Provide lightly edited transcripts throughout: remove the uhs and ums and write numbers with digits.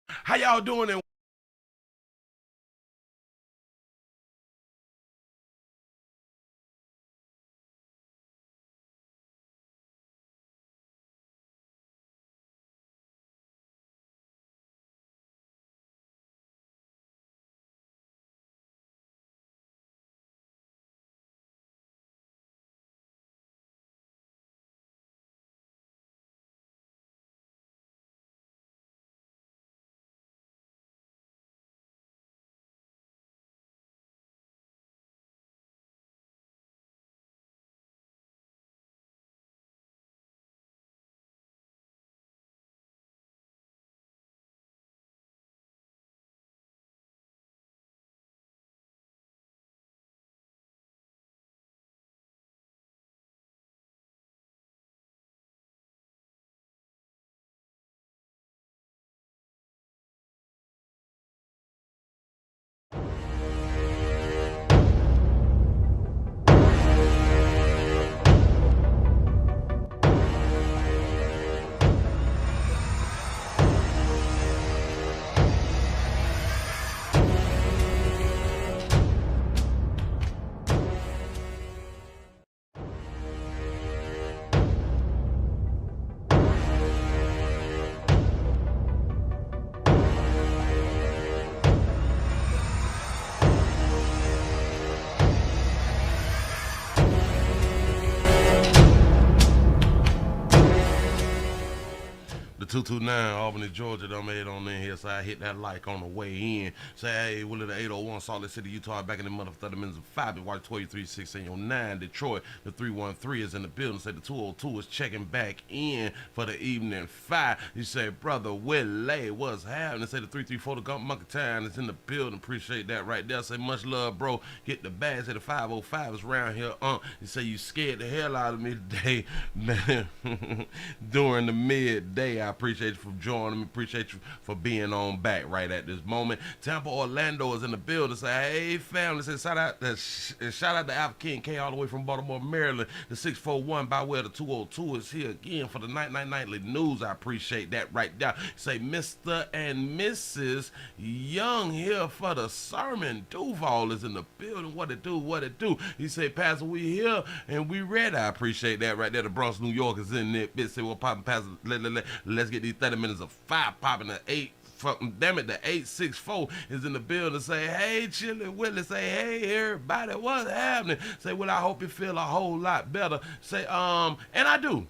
How y'all doing? And the 229 Albany, Georgia, done made on in here, so I hit that like on the way in. Say, hey, Willie the 801, Salt Lake City, Utah, back in the month of 30 minutes of 5, watch 1236 and your 9, Detroit, the 313 is in the building, say the 202 is checking back in for the evening 5. You say, brother Willie, what's happening? Say the 334, the Gump Monkey Town is in the building, appreciate that right there. Say, much love, bro, get the bag, say the 505 is around here, you say you scared the hell out of me today, man, during the midday. I appreciate you for joining me. Appreciate you for being on back right at this moment. Tampa, Orlando is in the building. Say, hey, family. Say, shout out to Alpha King K all the way from Baltimore, Maryland. The 641 by way of the 202 is here again for the nightly news. I appreciate that right there. Say, Mr. and Mrs. Young here for the sermon. Duval is in the building. What it do? What it do? He say, Pastor, we here and we ready. I appreciate that right there. The Bronx, New York is in there. Bitch, say, well, popping, Pastor, let's get these 30 minutes of fire popping. The 8 damn it, the 864 is in the building. Say, hey, Chili Willie. Say, hey, everybody, what's happening? Say, well, I hope you feel a whole lot better. Say, and I do.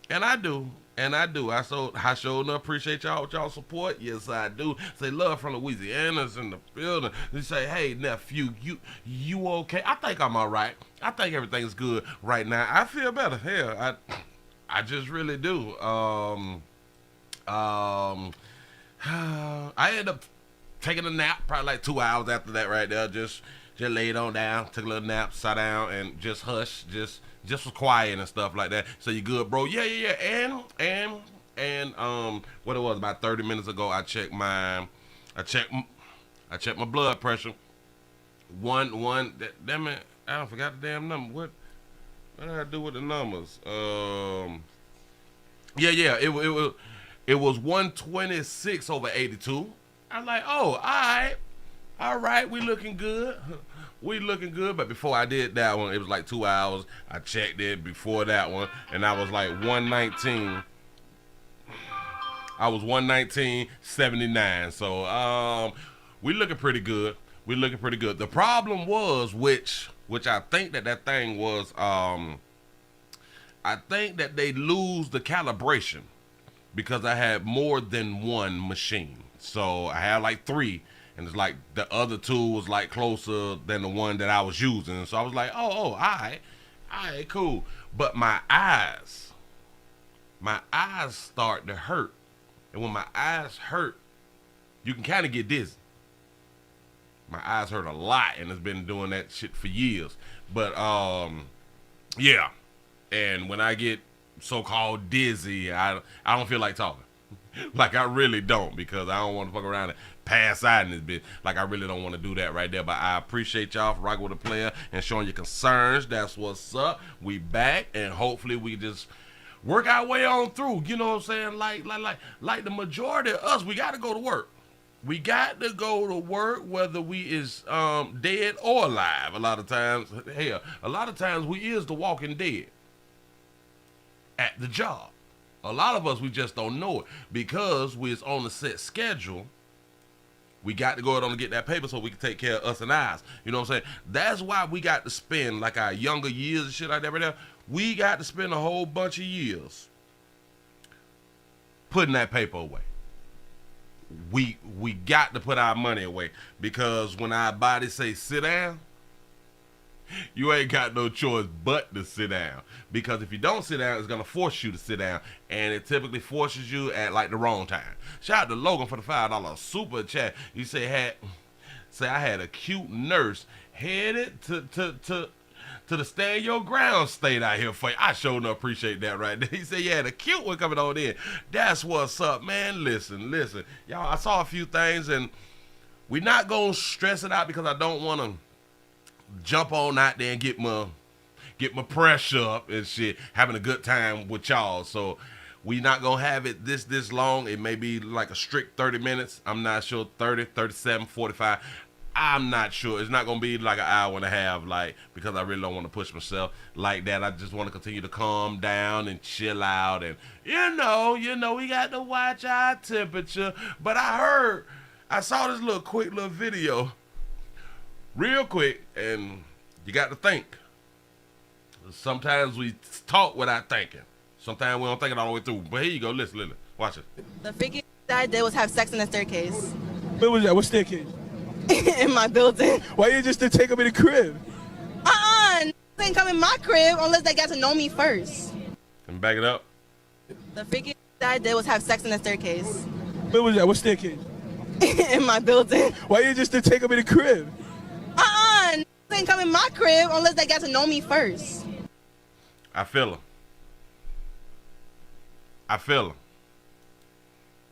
And I do. And I do. I sure enough appreciate y'all with y'all support. Yes, I do. Say love from Louisiana's in the building. You say, hey nephew, you okay? I think I'm all right. I think everything's good right now. I feel better. Hell, I just really do. Um, I ended up taking a nap, probably like 2 hours after that, right there. Just laid on down, took a little nap, sat down, and just hush, just was quiet and stuff like that. So you good, bro? Yeah. And what it was about 30 minutes ago, I checked, I checked my blood pressure. Damn it, I forgot the damn number. What did I do with the numbers? Yeah, it was 126 over 82. I'm like, oh, all right, we looking good. We looking good, but before I did that one, it was like 2 hours. I checked it before that one, and I was like 119. I was 119.79. So we looking pretty good. We looking pretty good. The problem was, which I think that thing was, I think that they lose the calibration because I had more than one machine. So I had like three, and it's like the other two was like closer than the one that I was using. So I was like, all right, cool. But my eyes start to hurt, and when my eyes hurt, you can kind of get dizzy. My eyes hurt a lot, and it's been doing that shit for years. But yeah. And when I get so-called dizzy, I don't feel like talking. Like I really don't, because I don't want to fuck around and pass out in this bitch. Like I really don't want to do that right there. But I appreciate y'all for rocking with the player and showing your concerns. That's what's up. We back, and hopefully we just work our way on through. You know what I'm saying? Like the majority of us, we got to go to work. We got to go to work whether we is dead or alive. A lot of times, hell, a lot of times we is the walking dead at the job. A lot of us, we just don't know it because we is on a set schedule. We got to go out on and get that paper so we can take care of us and ours. You know what I'm saying? That's why we got to spend like our younger years and shit like that right now. We got to spend a whole bunch of years putting that paper away. We got to put our money away because when our body say sit down, you ain't got no choice but to sit down. Because if you don't sit down, it's gonna force you to sit down, and it typically forces you at like the wrong time. Shout out to Logan for the $5 super chat. You say I had a cute nurse headed to the stand your ground state out here for you. I sure enough appreciate that right there. He said, yeah, the cute one coming on in. That's what's up, man. Listen. Y'all, I saw a few things, and we not going to stress it out because I don't want to jump on out there and get my pressure up and shit, having a good time with y'all. So we not going to have it this long. It may be like a strict 30 minutes. I'm not sure, 30, 37, 45. I'm not sure. It's not going to be like an hour and a half, like, because I really don't want to push myself like that. I just want to continue to calm down and chill out. And, you know, we got to watch our temperature. But I saw this quick little video, real quick, and you got to think. Sometimes we talk without thinking. Sometimes we don't think it all the way through. But here you go. Listen. Watch it. The biggest thing I did was have sex in the staircase. Where was that? What staircase? In my building. Why you just didn't take them in the crib? They ain't come in my crib unless they got to know me first. Can back it up. The biggest thing I did was have sex in the staircase. Where was that? What staircase? In my building. Why you just didn't take them in the crib? They ain't come in my crib unless they got to know me first. I feel her.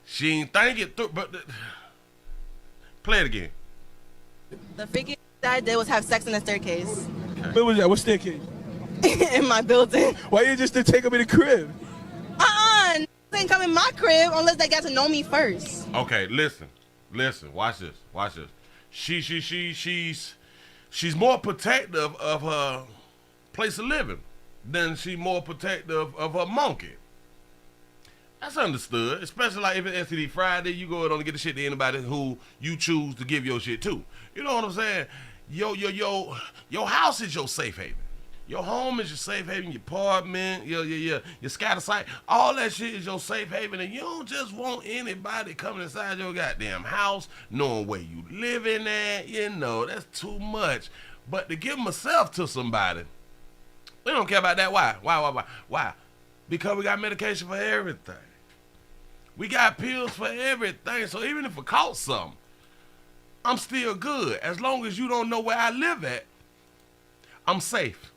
She ain't think it through, but play it again. The biggest thing I did was have sex in the staircase. Okay. Where was that? What staircase? In my building. Why you just didn't take them in the crib? They ain't come in my crib unless they got to know me first. Okay, listen. Watch this. She's more protective of her place of living than she more protective of her monkey. That's understood, especially like if it's STD Friday, you go out and get the shit to anybody who you choose to give your shit to. You know what I'm saying? Your house is your safe haven. Your home is your safe haven, your apartment, your scatter site. All that shit is your safe haven, and you don't just want anybody coming inside your goddamn house, knowing where you living at. You know, that's too much. But to give myself to somebody, we don't care about that. Why? Because we got medication for everything. We got pills for everything. So even if I caught something, I'm still good. As long as you don't know where I live at, I'm safe.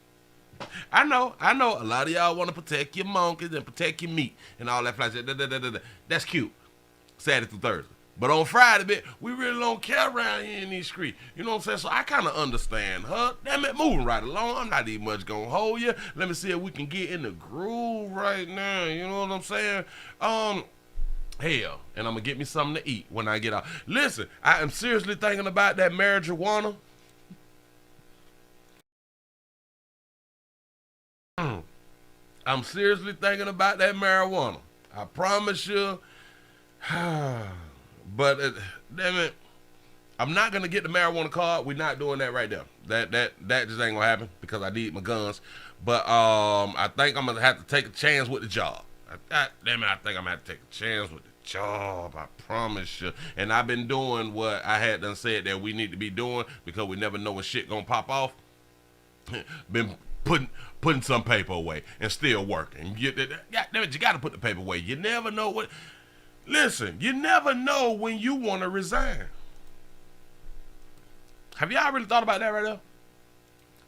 I know a lot of y'all want to protect your monkeys and protect your meat and all that flash. That's cute. Saturday through Thursday. But on Friday, we really don't care around here in these streets. You know what I'm saying? So I kind of understand her. Damn it, moving right along. I'm not even much going to hold you. Let me see if we can get in the groove right now. You know what I'm saying? Hell, and I'm going to get me something to eat when I get out. Listen, I am seriously thinking about that marijuana. I'm seriously thinking about that marijuana. I promise you. But damn it, I'm not gonna get the marijuana card. We're not doing that right there. That just ain't gonna happen because I need my guns. But I think I'm gonna have to take a chance with the job. I think I'm gonna have to take a chance with the job. I promise you. And I've been doing what I had done said that we need to be doing because we never know when shit gonna pop off. Been putting some paper away and still working. You gotta put the paper away. You never know what. Listen, you never know when you want to resign. Have y'all really thought about that right now?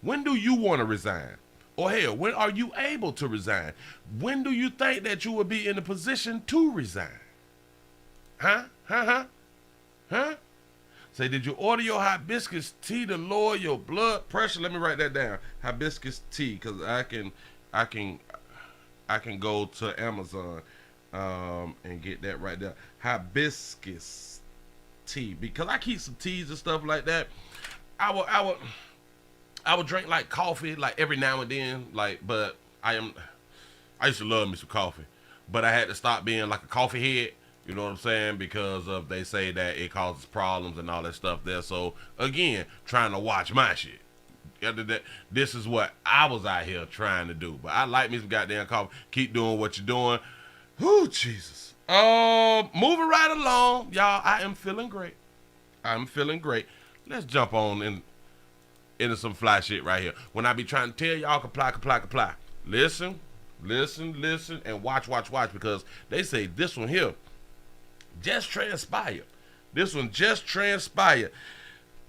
When do you want to resign? Or hell, when are you able to resign? When do you think that you will be in a position to resign? Huh? Say, did you order your hibiscus tea to lower your blood pressure? Let me write that down. Hibiscus tea, because I can go to Amazon and get that right there. Hibiscus tea because I keep some teas and stuff like that. I would drink like coffee like every now and then, but I used to love me some coffee, but I had to stop being like a coffee head. You know what I'm saying? Because of they say that it causes problems and all that stuff there. So again, trying to watch my shit. This is what I was out here trying to do. But I like me some goddamn coffee. Keep doing what you're doing. Whoo, Jesus. Moving right along, y'all. I am feeling great. I'm feeling great. Let's jump on into some fly shit right here. When I be trying to tell y'all, comply. Listen, and watch, because they say this one here just transpired. This one just transpired.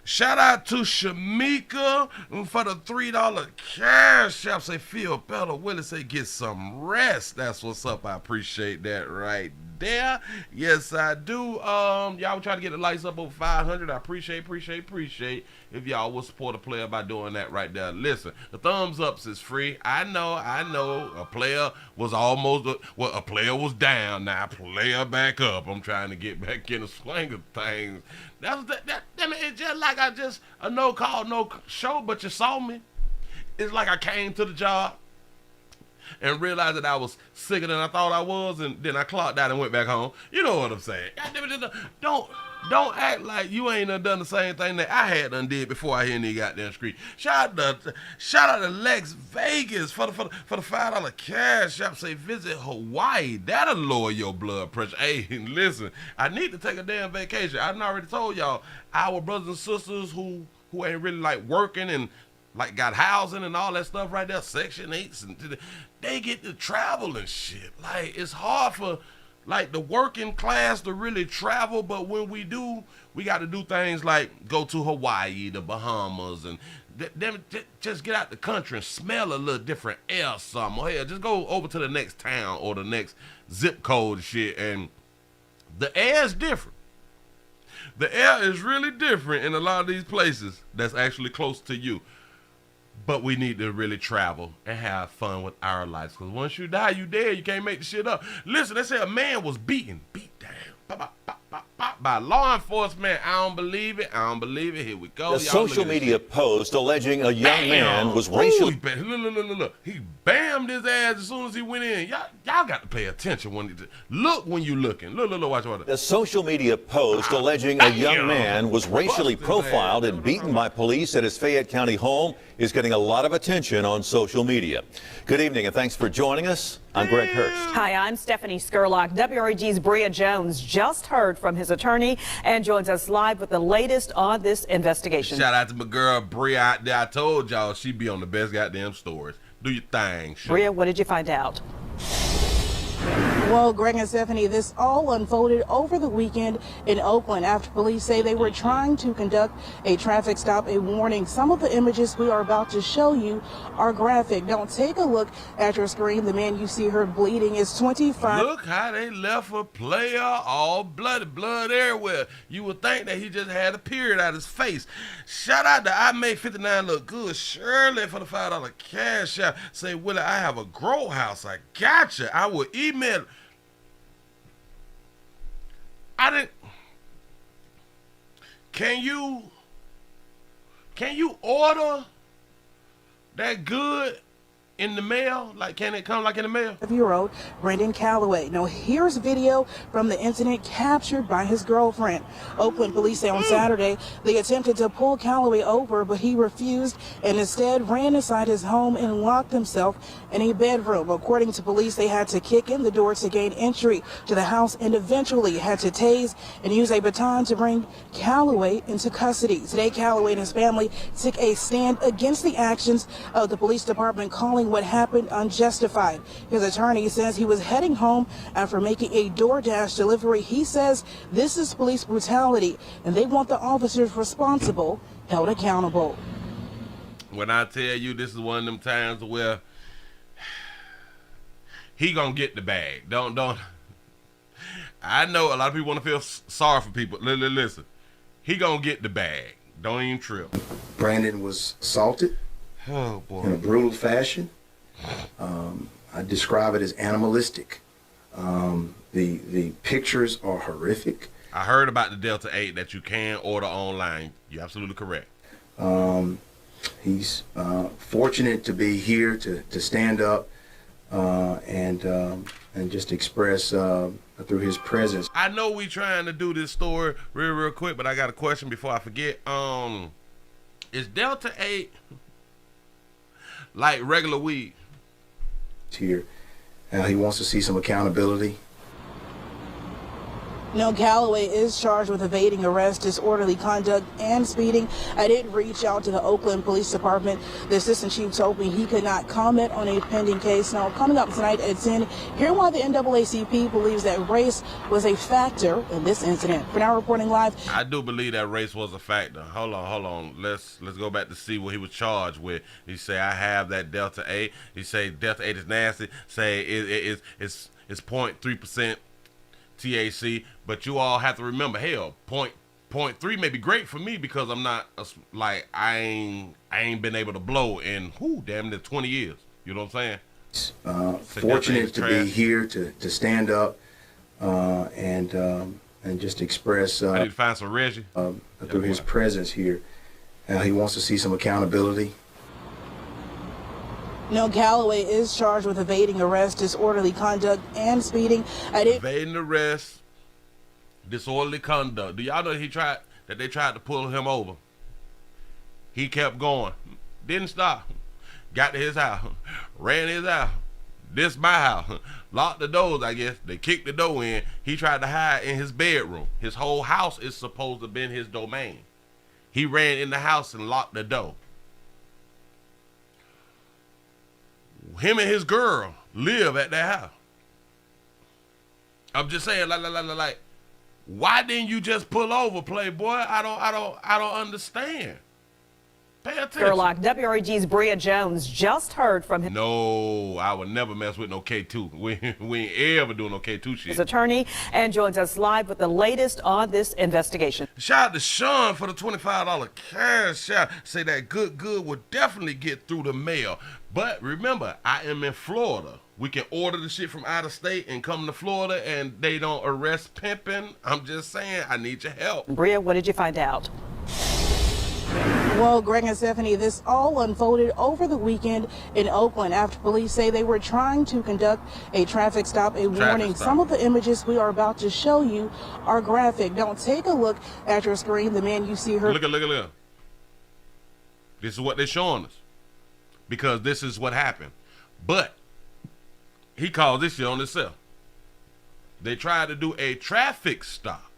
Shout out to Shamika for the $3 cash app. Say, feel better. Willie say, get some rest. That's what's up. I appreciate that right there. Yes, I do. Y'all try to get the lights up over 500. I appreciate if y'all will support a player by doing that right there. Listen, the thumbs ups is free. I know. A player was a player was down. Now a player back up. I'm trying to get back in the swing of things. It's just like a no call, no show, but you saw me. It's like I came to the job and realized that I was sicker than I thought I was, and then I clocked out and went back home. You know what I'm saying? Don't act like you ain't done the same thing that I had done did before I hit any goddamn street. Shout out to Lex Vegas for the $5 cash app. Say visit Hawaii. That'll lower your blood pressure. Hey, listen, I need to take a damn vacation. I done already told y'all, our brothers and sisters who ain't really like working and like got housing and all that stuff right there, Section 8s, and they get to travel and shit. Like, it's hard for like the working class to really travel, but when we do, we got to do things like go to Hawaii, the Bahamas, and just get out the country and smell a little different air or something. Or hell, just go over to the next town or the next zip code and shit, and the air is different. The air is really different in a lot of these places that's actually close to you. But we need to really travel and have fun with our lives. Because once you die, you dead. You can't make the shit up. Listen, they say a man was beat down by law enforcement. I don't believe it. Here we go. A social media post alleging a young man was racially... Look. He bammed his ass as soon as he went in. Y'all got to pay attention when you looking. Look, watch. A social media post alleging a young man was racially profiled and beaten by police at his Fayette County home is getting a lot of attention on social media. Good evening and thanks for joining us. I'm Greg Hurst. Hi, I'm Stephanie Skurlock. WREG's Bria Jones just heard from his attorney and joins us live with the latest on this investigation. Shout out to my girl Bria out there. I told y'all she be on the best goddamn stories. Do your thing, Sure. Bria, what did you find out? Well, Greg and Stephanie, this all unfolded over the weekend in Oakland after police say they were trying to conduct a traffic stop, a warning. Some of the images we are about to show you are graphic. Now take a look at your screen. The man you see her bleeding is 25. Look how they left a player all blood everywhere. You would think that he just had a period out his face. Shout out to I Made 59 Look Good. Shirley for the $5 cash app. Say, Willie, I have a grow house. I gotcha. I will email. Can you order that good in the mail? Like, can it come like in the mail? 5-year-old Brendan Calloway. Now, here's video from the incident captured by his girlfriend. Oakland police say on Saturday they attempted to pull Calloway over, but he refused and instead ran inside his home and locked himself in a bedroom. According to police, they had to kick in the door to gain entry to the house and eventually had to tase and use a baton to bring Calloway into custody. Today, Calloway and his family took a stand against the actions of the police department, calling what happened unjustified. His attorney says he was heading home after making a DoorDash delivery. He says this is police brutality and they want the officers responsible held accountable. When I tell you this is one of them times where he gonna get the bag. Don't. I know a lot of people want to feel sorry for people. Listen, he gonna get the bag. Don't even trip. Brandon was assaulted in a brutal fashion. I describe it as animalistic. The pictures are horrific. I heard about the Delta 8 that you can order online. You're absolutely correct. He's fortunate to be here to stand up and just express through his presence. I know we trying to do this story real quick, but I got a question before I forget. Is Delta 8 like regular weed? Here, he wants to see some accountability. No, Calloway is charged with evading arrest, disorderly conduct, and speeding. I did reach out to the Oakland Police Department. The assistant chief told me he could not comment on a pending case. Now, coming up tonight at 10, hear why the NAACP believes that race was a factor in this incident. For now, reporting live. I do believe that race was a factor. Hold on. Let's go back to see what he was charged with. He say, I have that Delta 8. He say Delta 8 is nasty. Say it's 0.3% THC, but you all have to remember, hell, 0.3 may be great for me because I'm not I ain't been able to blow in damn near 20 years. You know what I'm saying? Fortunate to be here to stand up and just express I need to find some Reggie through his presence here. He wants to see some accountability. No, Calloway is charged with evading arrest, disorderly conduct, and speeding. Evading arrest, disorderly conduct. Do y'all know they tried to pull him over? He kept going, didn't stop. Got to his house, ran his house. This my house. Locked the doors, I guess. They kicked the door in. He tried to hide in his bedroom. His whole house is supposed to have been his domain. He ran in the house and locked the door. Him and his girl live at that house. I'm just saying, like, why didn't you just pull over, Playboy? I don't understand. Pay attention. Sherlock, WREG's Bria Jones just heard from him. No, I would never mess with no K2. We ain't ever doing no K2 shit. His attorney and joins us live with the latest on this investigation. Shout out to Sean for the $25 cash out. Say that good will definitely get through the mail. But remember, I am in Florida. We can order the shit from out of state and come to Florida and they don't arrest pimping. I'm just saying, I need your help. Bria, what did you find out? Well, Greg and Stephanie, this all unfolded over the weekend in Oakland after police say they were trying to conduct a traffic stop, a warning. Some of the images we are about to show you are graphic. Don't take a look at your screen. The man you see her. Look. This is what they're showing us. Because this is what happened. But he called this shit on himself. They tried to do a traffic stop.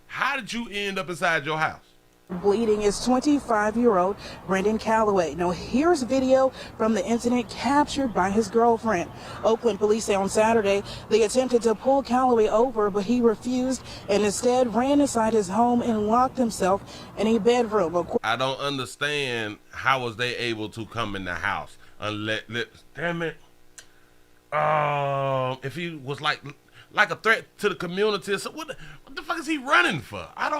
How did you end up inside your house? Bleeding is 25-year-old Brendan Calloway. Now, here's video from the incident captured by his girlfriend. Oakland police say on Saturday they attempted to pull Calloway over, but he refused and instead ran inside his home and locked himself in a bedroom. I don't understand how was they able to come in the house unless, damn it, if he was like a threat to the community. So what the fuck is he running for? I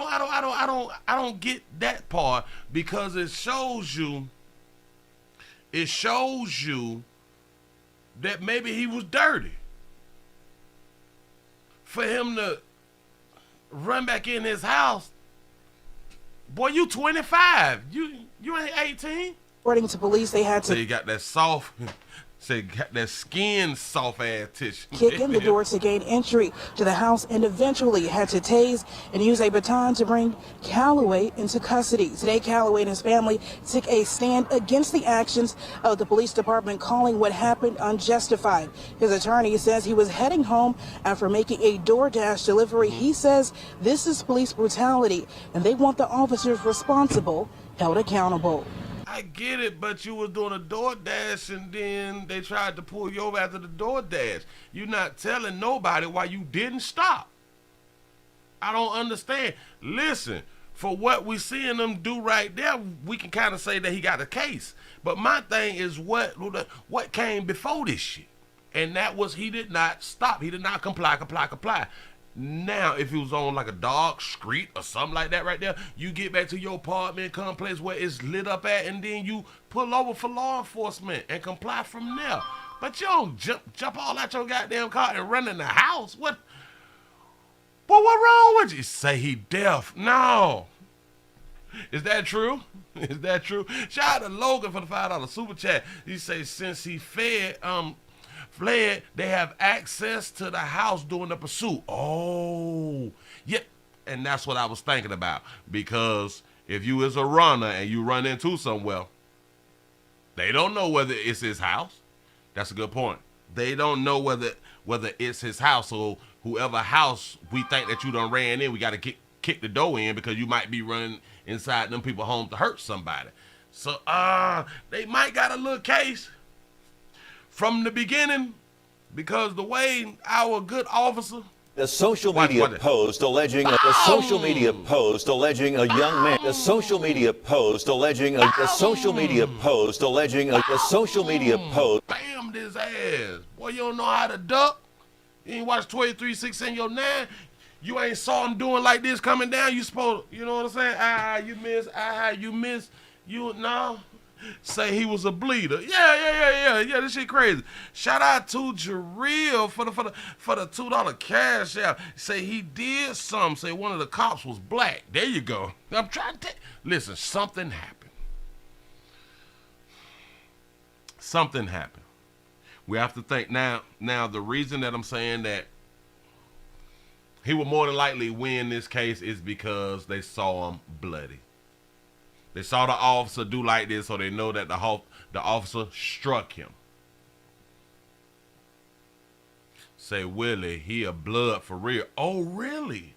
don't get that part because it shows you that maybe he was dirty. For him to run back in his house, boy, you 25. You ain't 18. According to police, they had to. So you got that soft. Say got that skin soft ass tissue. Kick in the door to gain entry to the house and eventually had to tase and use a baton to bring Calloway into custody. Today, Calloway and his family took a stand against the actions of the police department, calling what happened unjustified. His attorney says he was heading home after making a DoorDash delivery. He says this is police brutality and they want the officers responsible held accountable. I get it, but you was doing a DoorDash and then they tried to pull you over after the DoorDash. You're not telling nobody why you didn't stop. I don't understand. Listen, for what we seeing them do right there, we can kind of say that he got a case. But my thing is what came before this shit. And that was he did not stop. He did not comply. Now, if it was on like a dark street or something like that right there, you get back to your apartment complex where it's lit up at, and then you pull over for law enforcement and comply from there. But you don't jump all out your goddamn car and run in the house. What what wrong with you? Say he deaf. No. Is that true? Is that true? Shout out to Logan for the $5 super chat. He say since he fled, they have access to the house during the pursuit. Oh, yeah. And that's what I was thinking about. Because if you is a runner and you run into somewhere, they don't know whether it's his house. That's a good point. They don't know whether it's his house. So whoever house we think that you done ran in, we got to kick the door in because you might be running inside them people home to hurt somebody. So they might got a little case from the beginning because the way our good officer. A social media post alleging a social media post alleging a young man. A social media post alleging a social media post alleging a social media post. Bam this ass. Boy, you don't know how to duck. You ain't watched 23-6 in your 9. You ain't saw him doing like this coming down. You supposed, you know what I'm saying? You miss. You no. Say he was a bleeder. Yeah. This shit crazy. Shout out to Jareel for the $2 cash out. Say he did something. Say one of the cops was black. There you go. I'm trying to listen. Something happened. Something happened. We have to think now. The reason that I'm saying that he would more than likely win this case is because they saw him bloody. They saw the officer do like this, so they know that the officer struck him. Say, Willie, he a blood for real. Oh, really?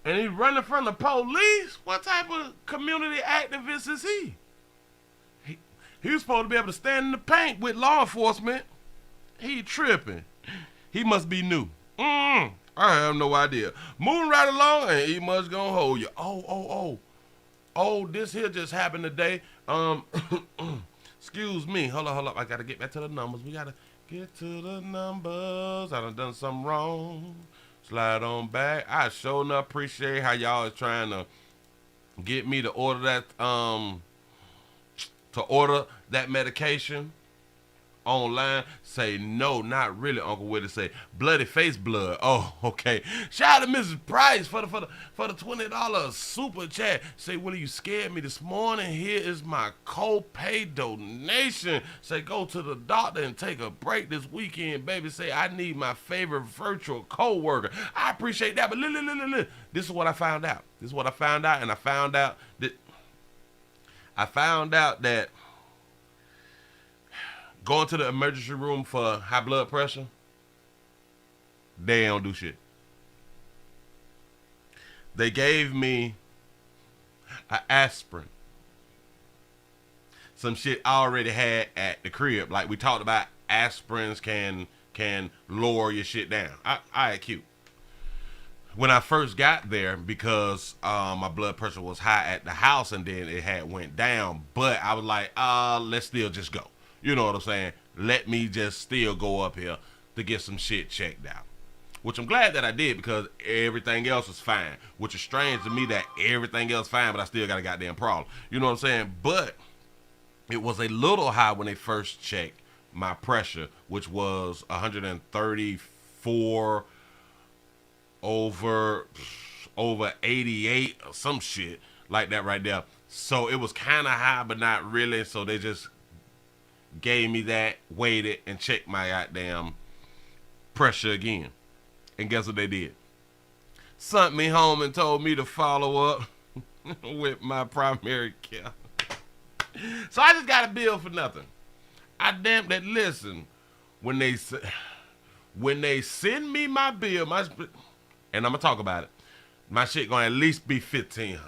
And he's running from the police? What type of community activist is he? He was supposed to be able to stand in the paint with law enforcement. He tripping. He must be new. I have no idea. Moving right along, and he must gonna hold you. Oh, this here just happened today. Excuse me. Hold up. I gotta get back to the numbers. We gotta get to the numbers. I done something wrong. Slide on back. I sure enough appreciate how y'all is trying to get me to order that medication online. Say no, not really, Uncle Willie. Say bloody face blood. Oh, okay. Shout out to Mrs. Price for the $20 super chat. Say, Willie, you scared me this morning. Here is my co-pay donation. Say go to the doctor and take a break this weekend, baby. Say I need my favorite virtual co-worker. I appreciate that, but look. This is what I found out. And I found out that going to the emergency room for high blood pressure, they don't do shit. They gave me an aspirin. Some shit I already had at the crib. Like we talked about, aspirins can lower your shit down. I had cute. When I first got there, because my blood pressure was high at the house and then it had went down, but I was like, let's still just go. You know what I'm saying? Let me just still go up here to get some shit checked out. Which I'm glad that I did because everything else was fine. Which is strange to me that everything else fine, but I still got a goddamn problem. You know what I'm saying? But it was a little high when they first checked my pressure, which was 134 over 88 or some shit like that right there. So it was kind of high, but not really. So they just gave me that, waited, and checked my goddamn pressure again. And guess what they did? Sent me home and told me to follow up with my primary care. So I just got a bill for nothing. I damn that listen. When they send me my bill, and I'm gonna talk about it, my shit gonna at least be $1,500.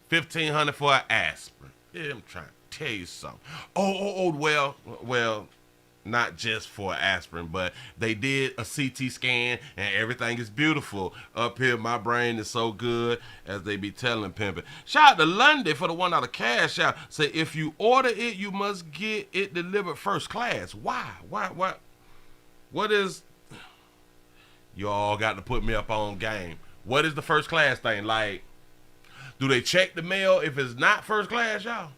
$1,500 for an aspirin. Yeah, I'm trying to tell you something. Well, not just for aspirin, but they did a CT scan and everything is beautiful. Up here, my brain is so good, as they be telling pimping. Shout out to Lundy for the $1 cash out. Say if you order it, you must get it delivered first class. Why? What is? You all got to put me up on game. What is the first class thing? Like, do they check the mail if it's not first class, y'all?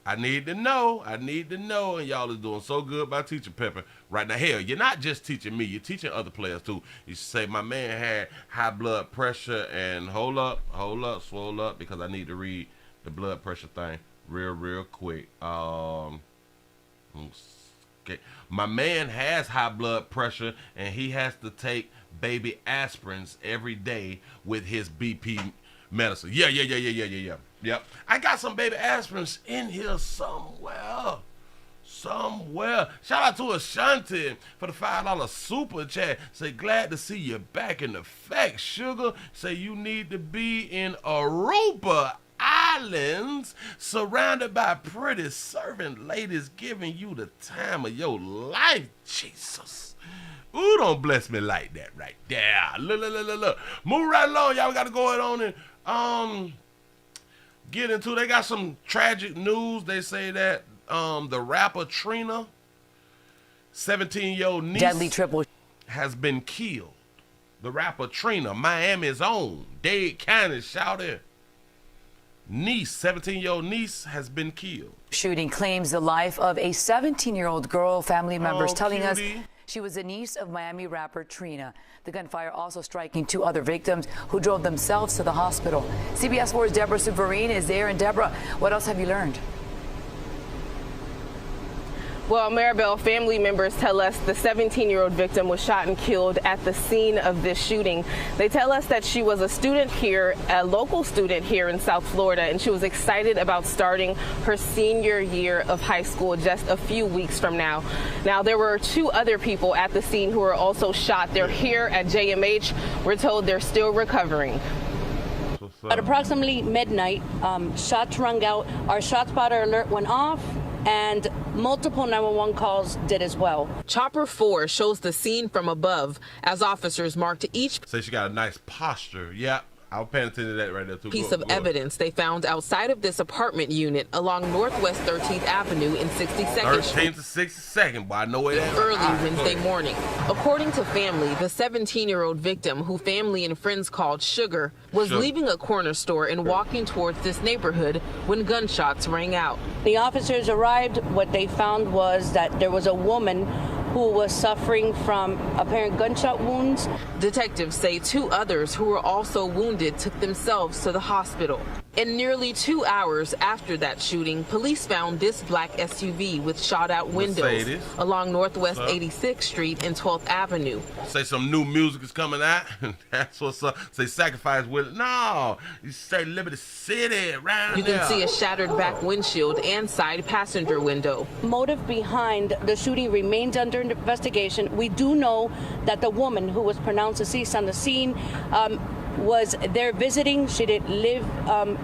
I need to know, and y'all is doing so good by teaching Pepper. right now. Hell, you're not just teaching me, you're teaching other players too. You say my man had high blood pressure, and hold up, swole up, because I need to read the blood pressure thing real quick. Okay. My man has high blood pressure, and he has to take baby aspirins every day with his BP medicine. Yeah. Yep. I got some baby aspirins in here somewhere. Shout out to Ashanti for the $5 super chat. Say, glad to see you back in effect, sugar. Say, you need to be in Aruba Islands, surrounded by pretty servant ladies giving you the time of your life. Jesus. Ooh, don't bless me like that right there. Look. Move right along. Y'all got to go on and get into. They got some tragic news. They say that the rapper Trina, 17-year-old niece, deadly triple, has been killed. The rapper Trina, Miami's own, Dade County, shouted. Niece, 17-year-old niece, has been killed. Shooting claims the life of a 17-year-old girl. Family members telling us she was a niece of Miami rapper Trina. The gunfire also striking 2 other victims who drove themselves to the hospital. CBS 4's Deborah Souverine is there. And Deborah, what else have you learned? Well, Maribel, family members tell us the 17-year-old victim was shot and killed at the scene of this shooting. They tell us that she was a student here, a local student here in South Florida, and she was excited about starting her senior year of high school just a few weeks from now. Now, there were 2 other people at the scene who were also shot. They're here at JMH. We're told they're still recovering. At approximately midnight, shots rung out. Our shot spotter alert went off, and multiple 911 calls did as well. Chopper 4 shows the scene from above as officers marked each Say she got a nice posture. Yeah, I was paying attention to that right there too. piece of evidence they found outside of this apartment unit along Northwest 13th Avenue in 62nd Street. 13th to 62nd, but I know where that is. Early Wednesday morning. According to family, the 17-year-old victim, who family and friends called Sugar, was leaving a corner store and walking towards this neighborhood when gunshots rang out. The officers arrived. What they found was that there was a woman who was suffering from apparent gunshot wounds. Detectives say 2 others who were also wounded took themselves to the hospital. And nearly 2 hours after that shooting, police found this black SUV with shot-out windows along Northwest 86th Street and 12th Avenue. Say some new music is coming out. That's what's up. Say sacrifice with it. No, you say Liberty City around You can see a shattered back windshield and side passenger window. Motive behind the shooting remains under investigation. We do know that the woman who was pronounced deceased on the scene was there visiting. She didn't live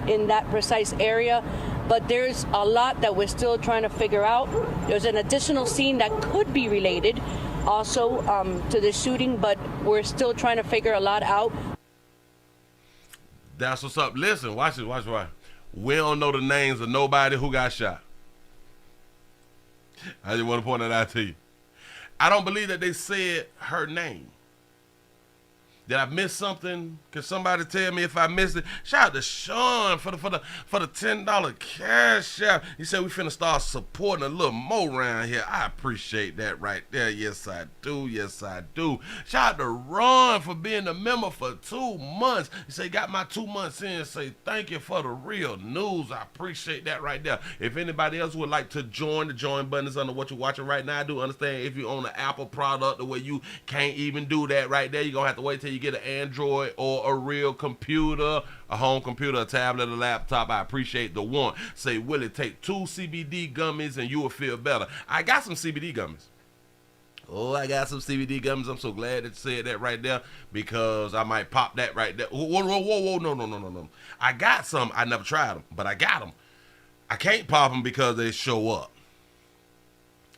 in that precise area, but there's a lot that we're still trying to figure out. There's an additional scene that could be related also to the shooting, but we're still trying to figure a lot out. That's what's up. Listen, watch it. We don't know the names of nobody who got shot. I just want to point that out to you. I don't believe that they said her name. Did I miss something? Can somebody tell me if I missed it? Shout out to Sean for the $10 cash out. He said we finna start supporting a little more around here. I appreciate that right there. Yes, I do. Shout out to Ron for being a member for 2 months. He said got my 2 months in. Say thank you for the real news. I appreciate that right there. If anybody else would like to join, the join button is under what you're watching right now. I do understand if you own an Apple product the way you can't even do that right there. You're gonna have to wait till you get an Android or a real computer, a home computer, a tablet, a laptop. I appreciate the one. Say, Willie, take 2 CBD gummies and you will feel better. I got some CBD gummies. Oh, I got some CBD gummies. I'm so glad that you said that right there because I might pop that right there. Whoa, no. I got some. I never tried them, but I got them. I can't pop them because they show up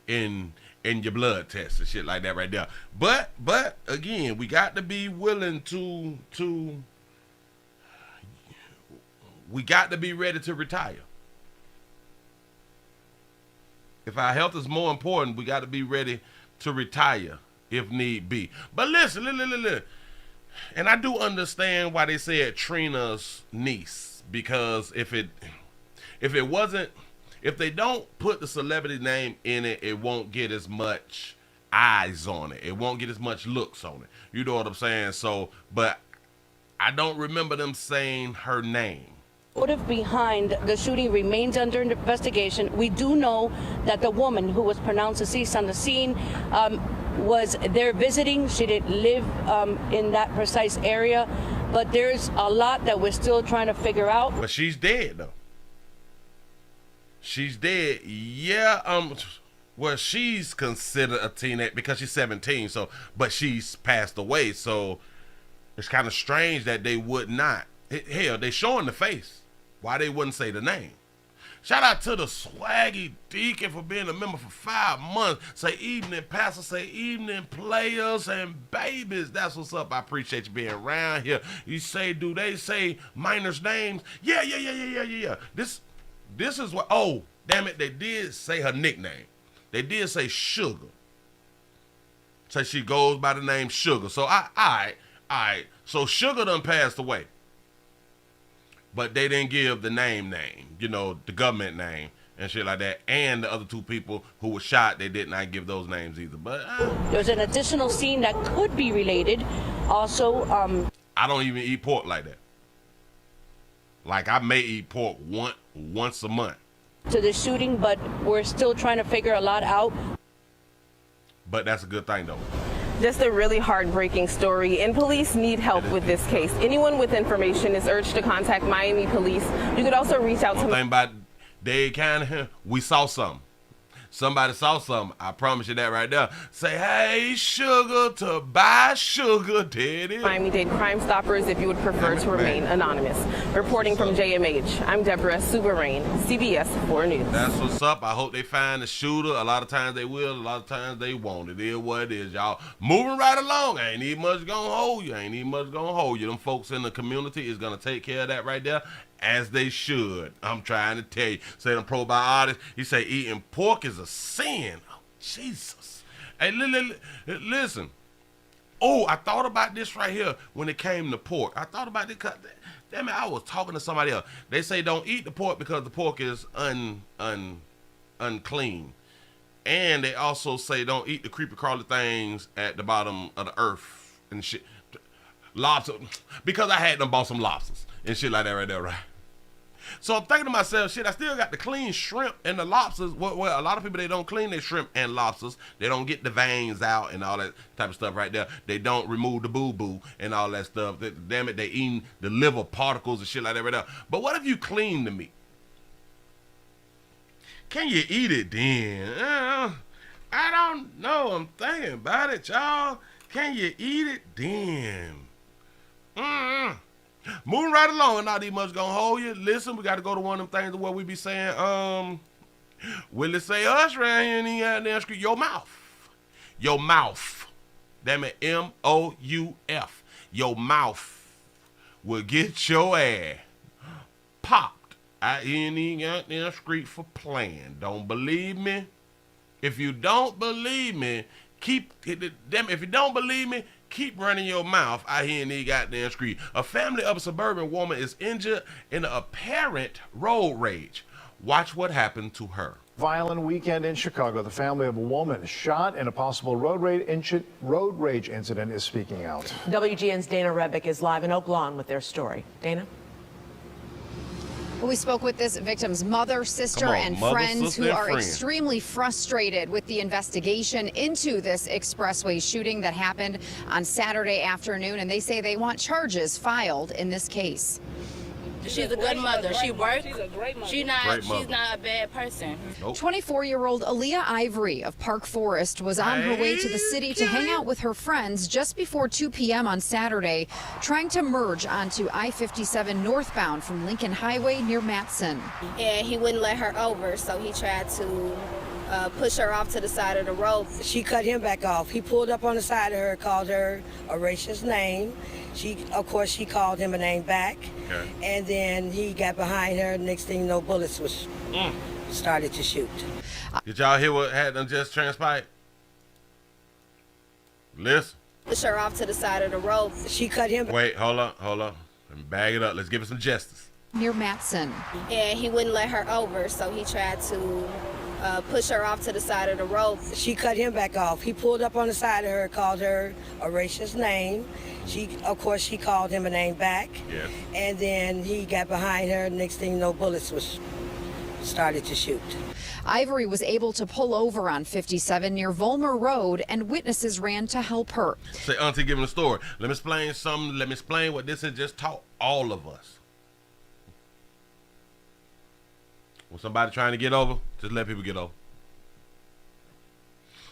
in your blood test and shit like that right there. But again, we got to be willing to we got to be ready to retire. If our health is more important, we got to be ready to retire if need be. But listen, and I do understand why they said Trina's niece, because if they don't put the celebrity name in it, it won't get as much eyes on it. It won't get as much looks on it. You know what I'm saying? So, but I don't remember them saying her name. Motive behind the shooting remains under investigation. We do know that the woman who was pronounced deceased on the scene was there visiting. She didn't live in that precise area, but there's a lot that we're still trying to figure out. But she's dead though. She's dead. Yeah. Well, she's considered a teenager because she's 17. So, but she's passed away. So it's kind of strange that they would not. Hell, they showing the face. Why they wouldn't say the name? Shout out to the swaggy deacon for being a member for 5 months. Say evening, pastor. Say evening, players and babies. That's what's up. I appreciate you being around here. You say, do they say minors' names? Yeah. This is what. Oh, damn it! They did say her nickname. They did say Sugar. Say she goes by the name Sugar. So all right. So Sugar done passed away. But they didn't give the name, you know, the government name and shit like that. And the other 2 people who were shot, they did not give those names either. But there's an additional scene that could be related. Also, I don't even eat pork like that. Like I may eat pork once a month. To the shooting, but we're still trying to figure a lot out. But that's a good thing though. Just a really heartbreaking story, and police need help with this case. Anyone with information is urged to contact Miami Police. You could also reach out to... One thing about Dade County, we saw something. Somebody saw something. I promise you that right there. Say, hey, Sugar, to buy sugar, daddy. Miami-Dade Crime Stoppers, if you would prefer to remain anonymous. Reporting from JMH, I'm Deborah Subarain, CBS 4 News. That's what's up. I hope they find the shooter. A lot of times they will, a lot of times they won't. It is what it is, y'all. Moving right along. Ain't even much gonna hold you. Them folks in the community is gonna take care of that right there. As they should. I'm trying to tell you. Say the probiotics. He say eating pork is a sin. Oh, Jesus. Hey, listen. Oh, I thought about this right here when it came to pork. I thought about it because, damn it, I was talking to somebody else. They say don't eat the pork because the pork is unclean. And they also say don't eat the creepy crawly things at the bottom of the earth and shit. Lobster. Because I had them bought some lobsters and shit like that right there, right? So I'm thinking to myself, shit, I still got the clean shrimp and the lobsters. Well, a lot of people, they don't clean their shrimp and lobsters. They don't get the veins out and all that type of stuff right there. They don't remove the boo-boo and all that stuff. Damn it, they eating the liver particles and shit like that right there. But what if you clean the meat? Can you eat it then? I don't know. I'm thinking about it, y'all. Can you eat it then? Moving right along, and not even much gonna hold you. Listen, we got to go to one of them things where we be saying, Willie say us right here in the goddamn street. Your mouth. Damn it, M-O-U-F. Your mouth will get your ass popped out here in the goddamn street for playing. Don't believe me? If you don't believe me, keep running your mouth out here in the goddamn street. A family of a suburban woman is injured in an apparent road rage. Watch what happened to her. Violent weekend in Chicago. The family of a woman shot in a possible road rage incident is speaking out. WGN's Dana Rebick is live in Oak Lawn with their story. Dana? We spoke with this victim's mother, sister, and friends who are extremely frustrated with the investigation into this expressway shooting that happened on Saturday afternoon, and they say they want charges filed in this case. She's a good mother. She works. She's a great mother. She's not a bad person. 24-year-old Aaliyah Ivory of Park Forest was on her way to the city to hang out with her friends just before 2 p.m. on Saturday, trying to merge onto I-57 northbound from Lincoln Highway near Matson. And he wouldn't let her over, so he tried to push her off to the side of the road. She cut him back off. He pulled up on the side of her, called her a racist name. Of course, she called him a name back. Okay. And then he got behind her. Next thing you know, bullets was started to shoot. Did y'all hear what had them just transpired? Listen. Push her off to the side of the road. She cut him. Wait, hold on. Let me bag it up. Let's give it some justice. Near Matson. And he wouldn't let her over, so he tried to push her off to the side of the road. She cut him back off. He pulled up on the side of her, called her a racist name. Of course, she called him a name back. Yes. And then he got behind her. Next thing you know, bullets started to shoot. Ivory was able to pull over on 57 near Volmer Road, and witnesses ran to help her. Say, Auntie giving a story. Let me explain something. Let me explain what this has just taught all of us. When somebody trying to get over, just let people get over.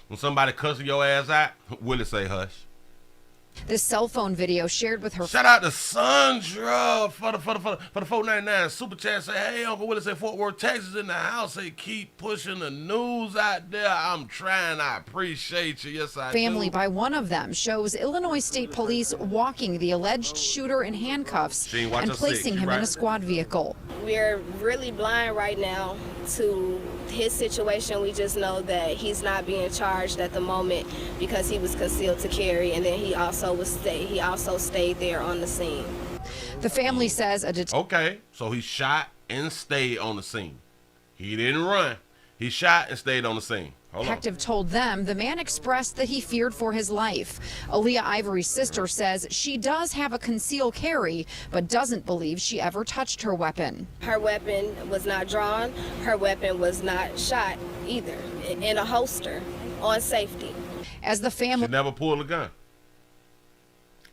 When somebody cussing your ass out, Willie say hush. This cell phone video shared with her. Shout out to Sandra for the 499 super chat. Say, hey, Uncle Willie, say Fort Worth, Texas in the house. Say, keep pushing the news out there. I'm trying. I appreciate you. Yes, I Family do. by one of them shows Illinois State Police walking the alleged shooter in handcuffs and placing him in a squad vehicle. We're really blind right now to his situation. We just know that he's not being charged at the moment because he was concealed to carry, and then he also stayed there on the scene. The family says okay, so he shot and stayed on the scene. He didn't run. He shot and stayed on the scene. detective told them the man expressed that he feared for his life. Aaliyah Ivory's sister says she does have a concealed carry, but doesn't believe she ever touched her weapon. Her weapon was not drawn. Her weapon was not shot either, in a holster on safety. As the family... She never pulled a gun.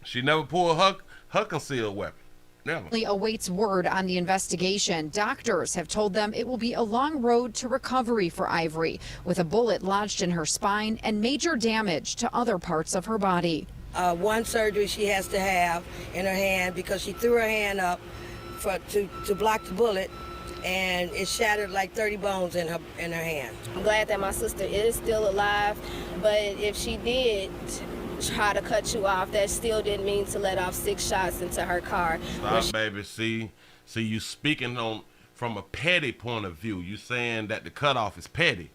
She never pulled her concealed weapon. Never. Awaits word on the investigation. Doctors have told them it will be a long road to recovery for Ivory, with a bullet lodged in her spine and major damage to other parts of her body. One surgery she has to have in her hand because she threw her hand up to block the bullet, and it shattered like 30 bones in her hand. I'm glad that my sister is still alive, but if she did try to cut you off, that still didn't mean to let off 6 shots into her car. Stop, baby. See, you speaking from a petty point of view. You saying that the cutoff is petty,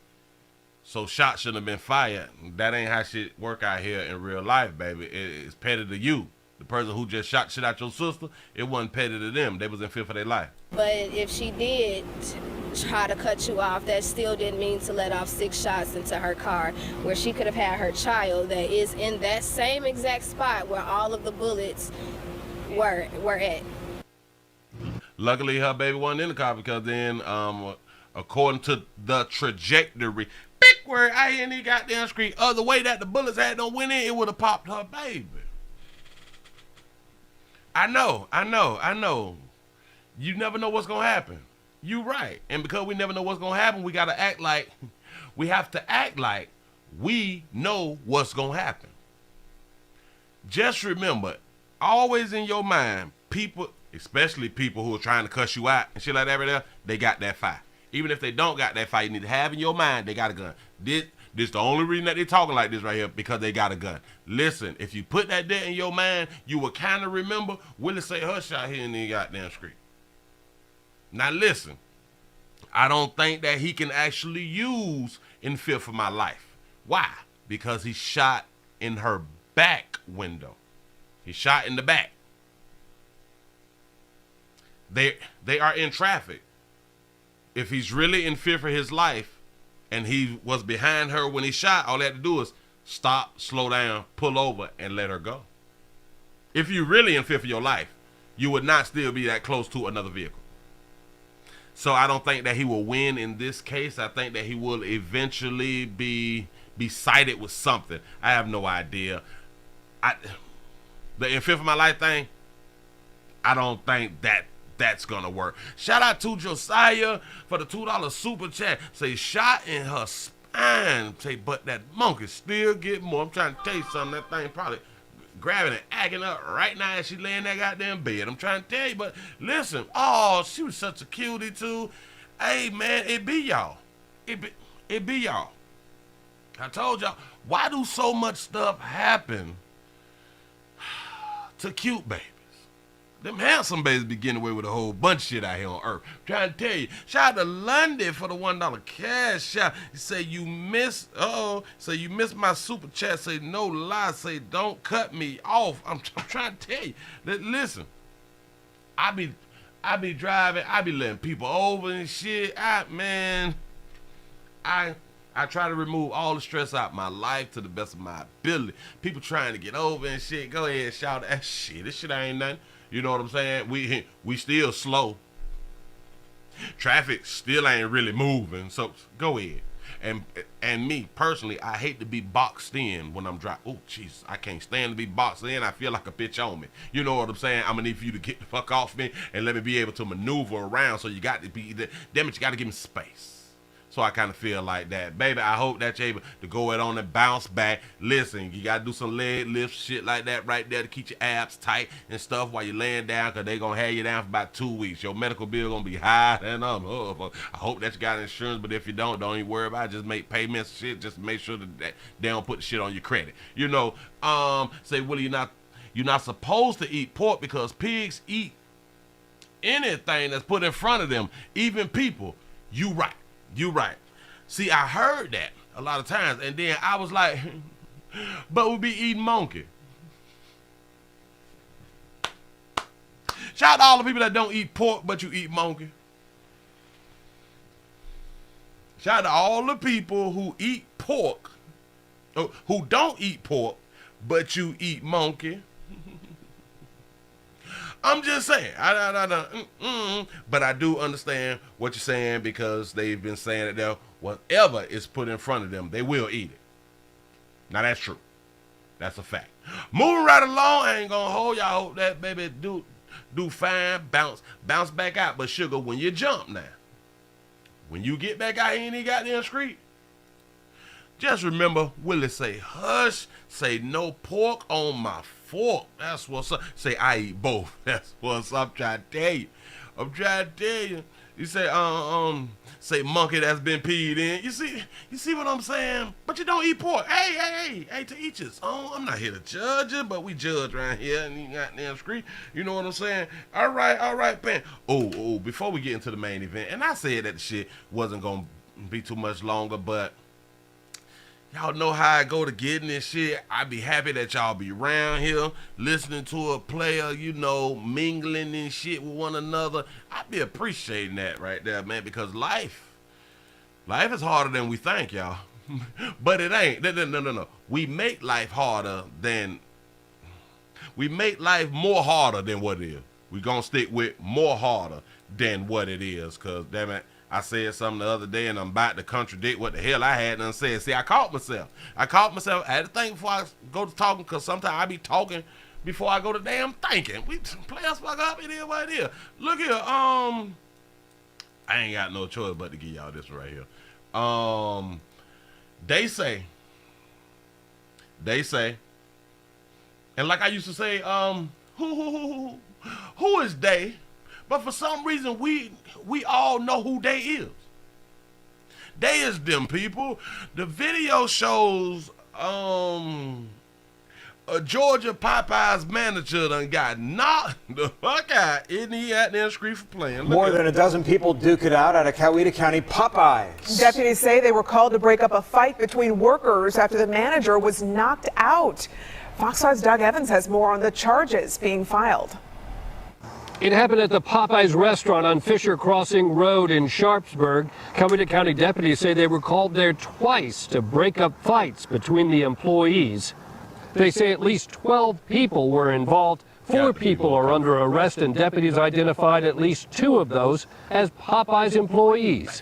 so shots shouldn't have been fired. That ain't how shit work out here in real life, baby. It's petty to you. The person who just shot shit out your sister, it wasn't petty to them. They was in fear for their life. But if she did try to cut you off, that still didn't mean to let off 6 shots into her car, where she could have had her child that is in that same exact spot where all of the bullets were at. Luckily, her baby wasn't in the car, because then, according to the trajectory, where I in the goddamn street, the way that the bullets had don't went in, it would have popped her baby. I know. You never know what's gonna happen. You right. And because we never know what's gonna happen, we have to act like we know what's gonna happen. Just remember, always in your mind, people, especially people who are trying to cuss you out and shit like that right there, they got that fire. Even if they don't got that fire, you need to have in your mind they got a gun. This the only reason that they talking like this right here, because they got a gun. Listen, if you put that there in your mind, you will kind of remember Willie say hush out here in the goddamn street. Now listen, I don't think that he can actually use in fear for my life. Why? Because he shot in her back window. He shot in the back. They are in traffic. If he's really in fear for his life, and he was behind her when he shot, all they had to do is stop, slow down, pull over, and let her go. If you're really in fear for your life, you would not still be that close to another vehicle. So I don't think that he will win in this case. I think that he will eventually be cited with something. I have no idea. The in fear for my life thing, I don't think that's gonna work. Shout out to Josiah for the $2 super chat. Say shot in her spine. Say, but that monkey still get more. I'm trying to tell you something. That thing probably grabbing and acting up right now as she laying in that goddamn bed. I'm trying to tell you, but listen. Oh, she was such a cutie too. Hey man, it be y'all. It be y'all. I told y'all, why do so much stuff happen to cute babies? Them handsome babies be getting away with a whole bunch of shit out here on earth. I'm trying to tell you. Shout out to Lundy for the $1 cash shout. He say you miss my super chat. Say no lie. Say don't cut me off. I'm trying to tell you. Listen, I be driving. I be letting people over and shit. Man, I try to remove all the stress out of my life to the best of my ability. People trying to get over and shit, go ahead, shout that shit. This shit ain't nothing. You know what I'm saying? We still slow. Traffic still ain't really moving, so go ahead. And me personally, I hate to be boxed in when I'm driving. Oh, jeez, I can't stand to be boxed in. I feel like a bitch on me. You know what I'm saying? I'm gonna need for you to get the fuck off me and let me be able to maneuver around. So you got to be, damn it, you got to give me space. So I kind of feel like that. Baby, I hope that you're able to go it on and bounce back. Listen, you got to do some leg lifts, shit like that right there to keep your abs tight and stuff while you're laying down, because they're going to have you down for about 2 weeks. Your medical bill going to be high than I hope that you got insurance, but if you don't even worry about it. Just make payments and shit. Just make sure that they don't put the shit on your credit. You know, say, Willie, you're not supposed to eat pork because pigs eat anything that's put in front of them, even people. You right. You right. See, I heard that a lot of times, and then I was like, but we be eating monkey. Shout out to all the people that don't eat pork, but you eat monkey. Shout out to all the people who eat pork, who don't eat pork, but you eat monkey. I'm just saying, but I do understand what you're saying, because they've been saying that they'll, whatever is put in front of them, they will eat it. Now that's true. That's a fact. Moving right along, I ain't gonna hold y'all. Hope that baby do fine, bounce back out. But sugar, when you jump now, when you get back out here in the goddamn street, just remember Willie say, hush, say no pork on my fork. That's what's up. Say I eat both. That's what's up. I'm trying to tell you. You say, say monkey that's been peed in. You see what I'm saying? But you don't eat pork. Hey, to each his own. I'm not here to judge you, but we judge around here in the goddamn street. You know what I'm saying? All right, man. Oh, before we get into the main event, and I said that the shit wasn't gonna be too much longer, but y'all know how I go to getting this shit. I be happy that y'all be around here listening to a player, you know, mingling and shit with one another. I be appreciating that right there, man, because life is harder than we think, y'all. But it ain't. No. We make life more harder than what it is. We gonna stick with more harder than what it is, because damn it, I said something the other day and I'm about to contradict what the hell I had done said. See, I caught myself. I had to think before I go to talking, because sometimes I be talking before I go to damn thinking. We play us fuck up, it is what it is. Look here, I ain't got no choice but to give y'all this right here. They say, and like I used to say, who is they? But for some reason, we all know who they is. They is them people. The video shows a Georgia Popeyes manager done got knocked the fuck out in the goddamn street for playing. More than a dozen people duke it out at a Coweta County Popeyes. Deputies say they were called to break up a fight between workers after the manager was knocked out. Fox 5's Doug Evans has more on the charges being filed. It happened at the Popeyes restaurant on Fisher Crossing Road in Sharpsburg. Coweta County deputies say they were called there twice to break up fights between the employees. They say at least 12 people were involved. 4 people are under arrest, and deputies identified at least 2 of those as Popeyes employees.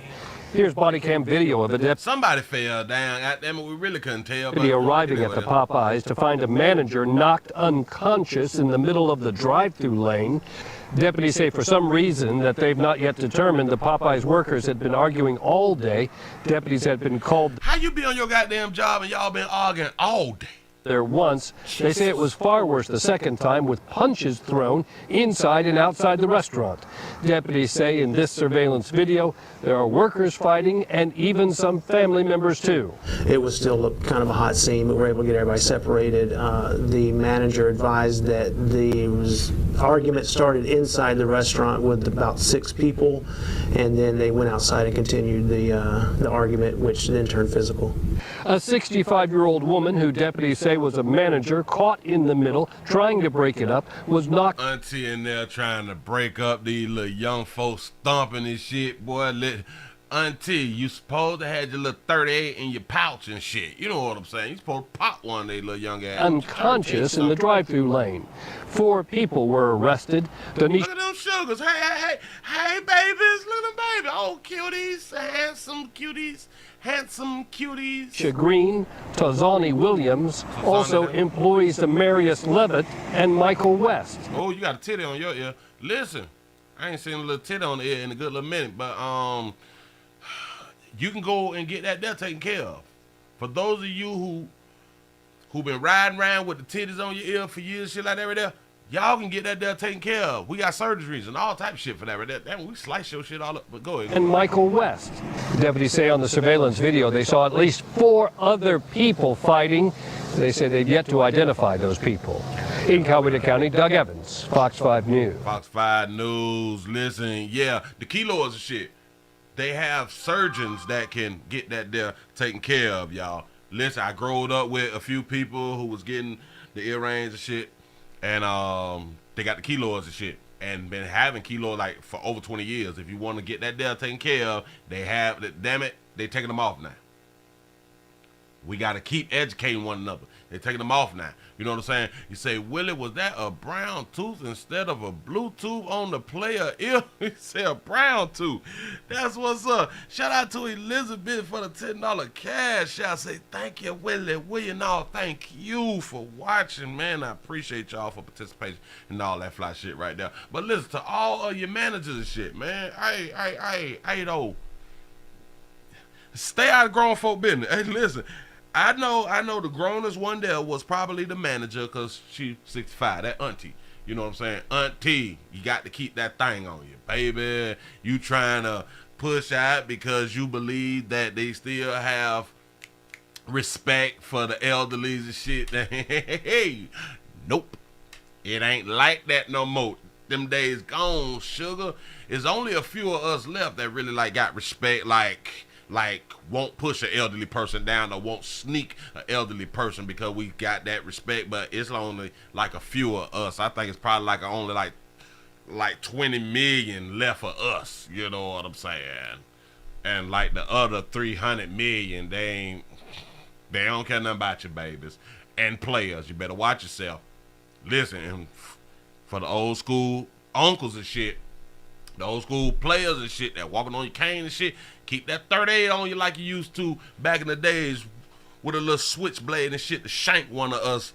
Here's body cam video of a deputy. Somebody fell down. Goddamn, we really couldn't tell. Arriving at the Popeyes to find a manager knocked unconscious in the middle of the drive-through lane. Deputies say for some reason that they've not yet determined, the Popeyes workers had been arguing all day. Deputies had been called. How you be on your goddamn job and y'all been arguing all day? There once. They say it was far worse the second time, with punches thrown inside and outside the restaurant. Deputies say in this surveillance video there are workers fighting and even some family members too. It was still kind of a hot scene, but we were able to get everybody separated. The manager advised that the argument started inside the restaurant with about 6 people, and then they went outside and continued the argument, which then turned physical. A 65-year-old woman who deputies say was a manager caught in the middle trying to break it up was knocked. Auntie in there trying to break up these little young folks stomping and shit, boy. Auntie, you supposed to have your little 38 in your pouch and shit. You know what I'm saying? You supposed to pop one of they little young ass. Unconscious in the drive-through lane. 4 people were arrested. Look at them sugars. Hey, babies. Look at them babies. Oh, cuties. Handsome cuties. Green, Tazani Williams, also employees Amarius Levitt and Michael West. Oh, you got a titty on your ear. Listen, I ain't seen a little titty on the ear in a good little minute, but you can go and get that there taken care of. For those of you who been riding around with the titties on your ear for years, shit like that right there, y'all can get that there taken care of. We got surgeries and all type of shit for that right there. Damn, we slice your shit all up, but go ahead. And Michael West. Deputies say on the surveillance video they saw at least 4 other people fighting. They say they've yet to identify those people. In Coweta County, Doug Evans, Fox 5 News. Fox 5 News, listen, yeah, the kilos and shit. They have surgeons that can get that there taken care of, y'all. Listen, I growed up with a few people who was getting the earrings and shit, and they got the kilos and shit, and been having kilo like for over 20 years. If you want to get that there taken care of, they have, damn it, they taking them off now. We got to keep educating one another. They're taking them off now. You know what I'm saying? You say, Willie, was that a brown tooth instead of a blue tooth on the player ear? He said a brown tooth. That's what's up. Shout out to Elizabeth for the $10 cash. I say, thank you, Willie. Willie, no, thank you for watching, man. I appreciate y'all for participating and all that fly shit right there. But listen, to all of your managers and shit, man. Hey, though. Stay out of grown folk business. Hey, listen. I know the grownest one there was probably the manager because she's 65, that auntie. You know what I'm saying? Auntie, you got to keep that thing on you, baby. You trying to push out because you believe that they still have respect for the elderly and shit. Hey, nope. It ain't like that no more. Them days gone, sugar. There's only a few of us left that really got respect, like won't push an elderly person down or won't sneak an elderly person because we got that respect. But it's only like a few of us. I think it's probably only like 20 million left for us. You know what I'm saying? And like the other 300 million, they don't care nothing about your babies and players. You better watch yourself. Listen, and for the old school uncles and shit, the old school players and shit that walking on your cane and shit, keep that 38 on you like you used to back in the days with a little switchblade and shit to shank one of us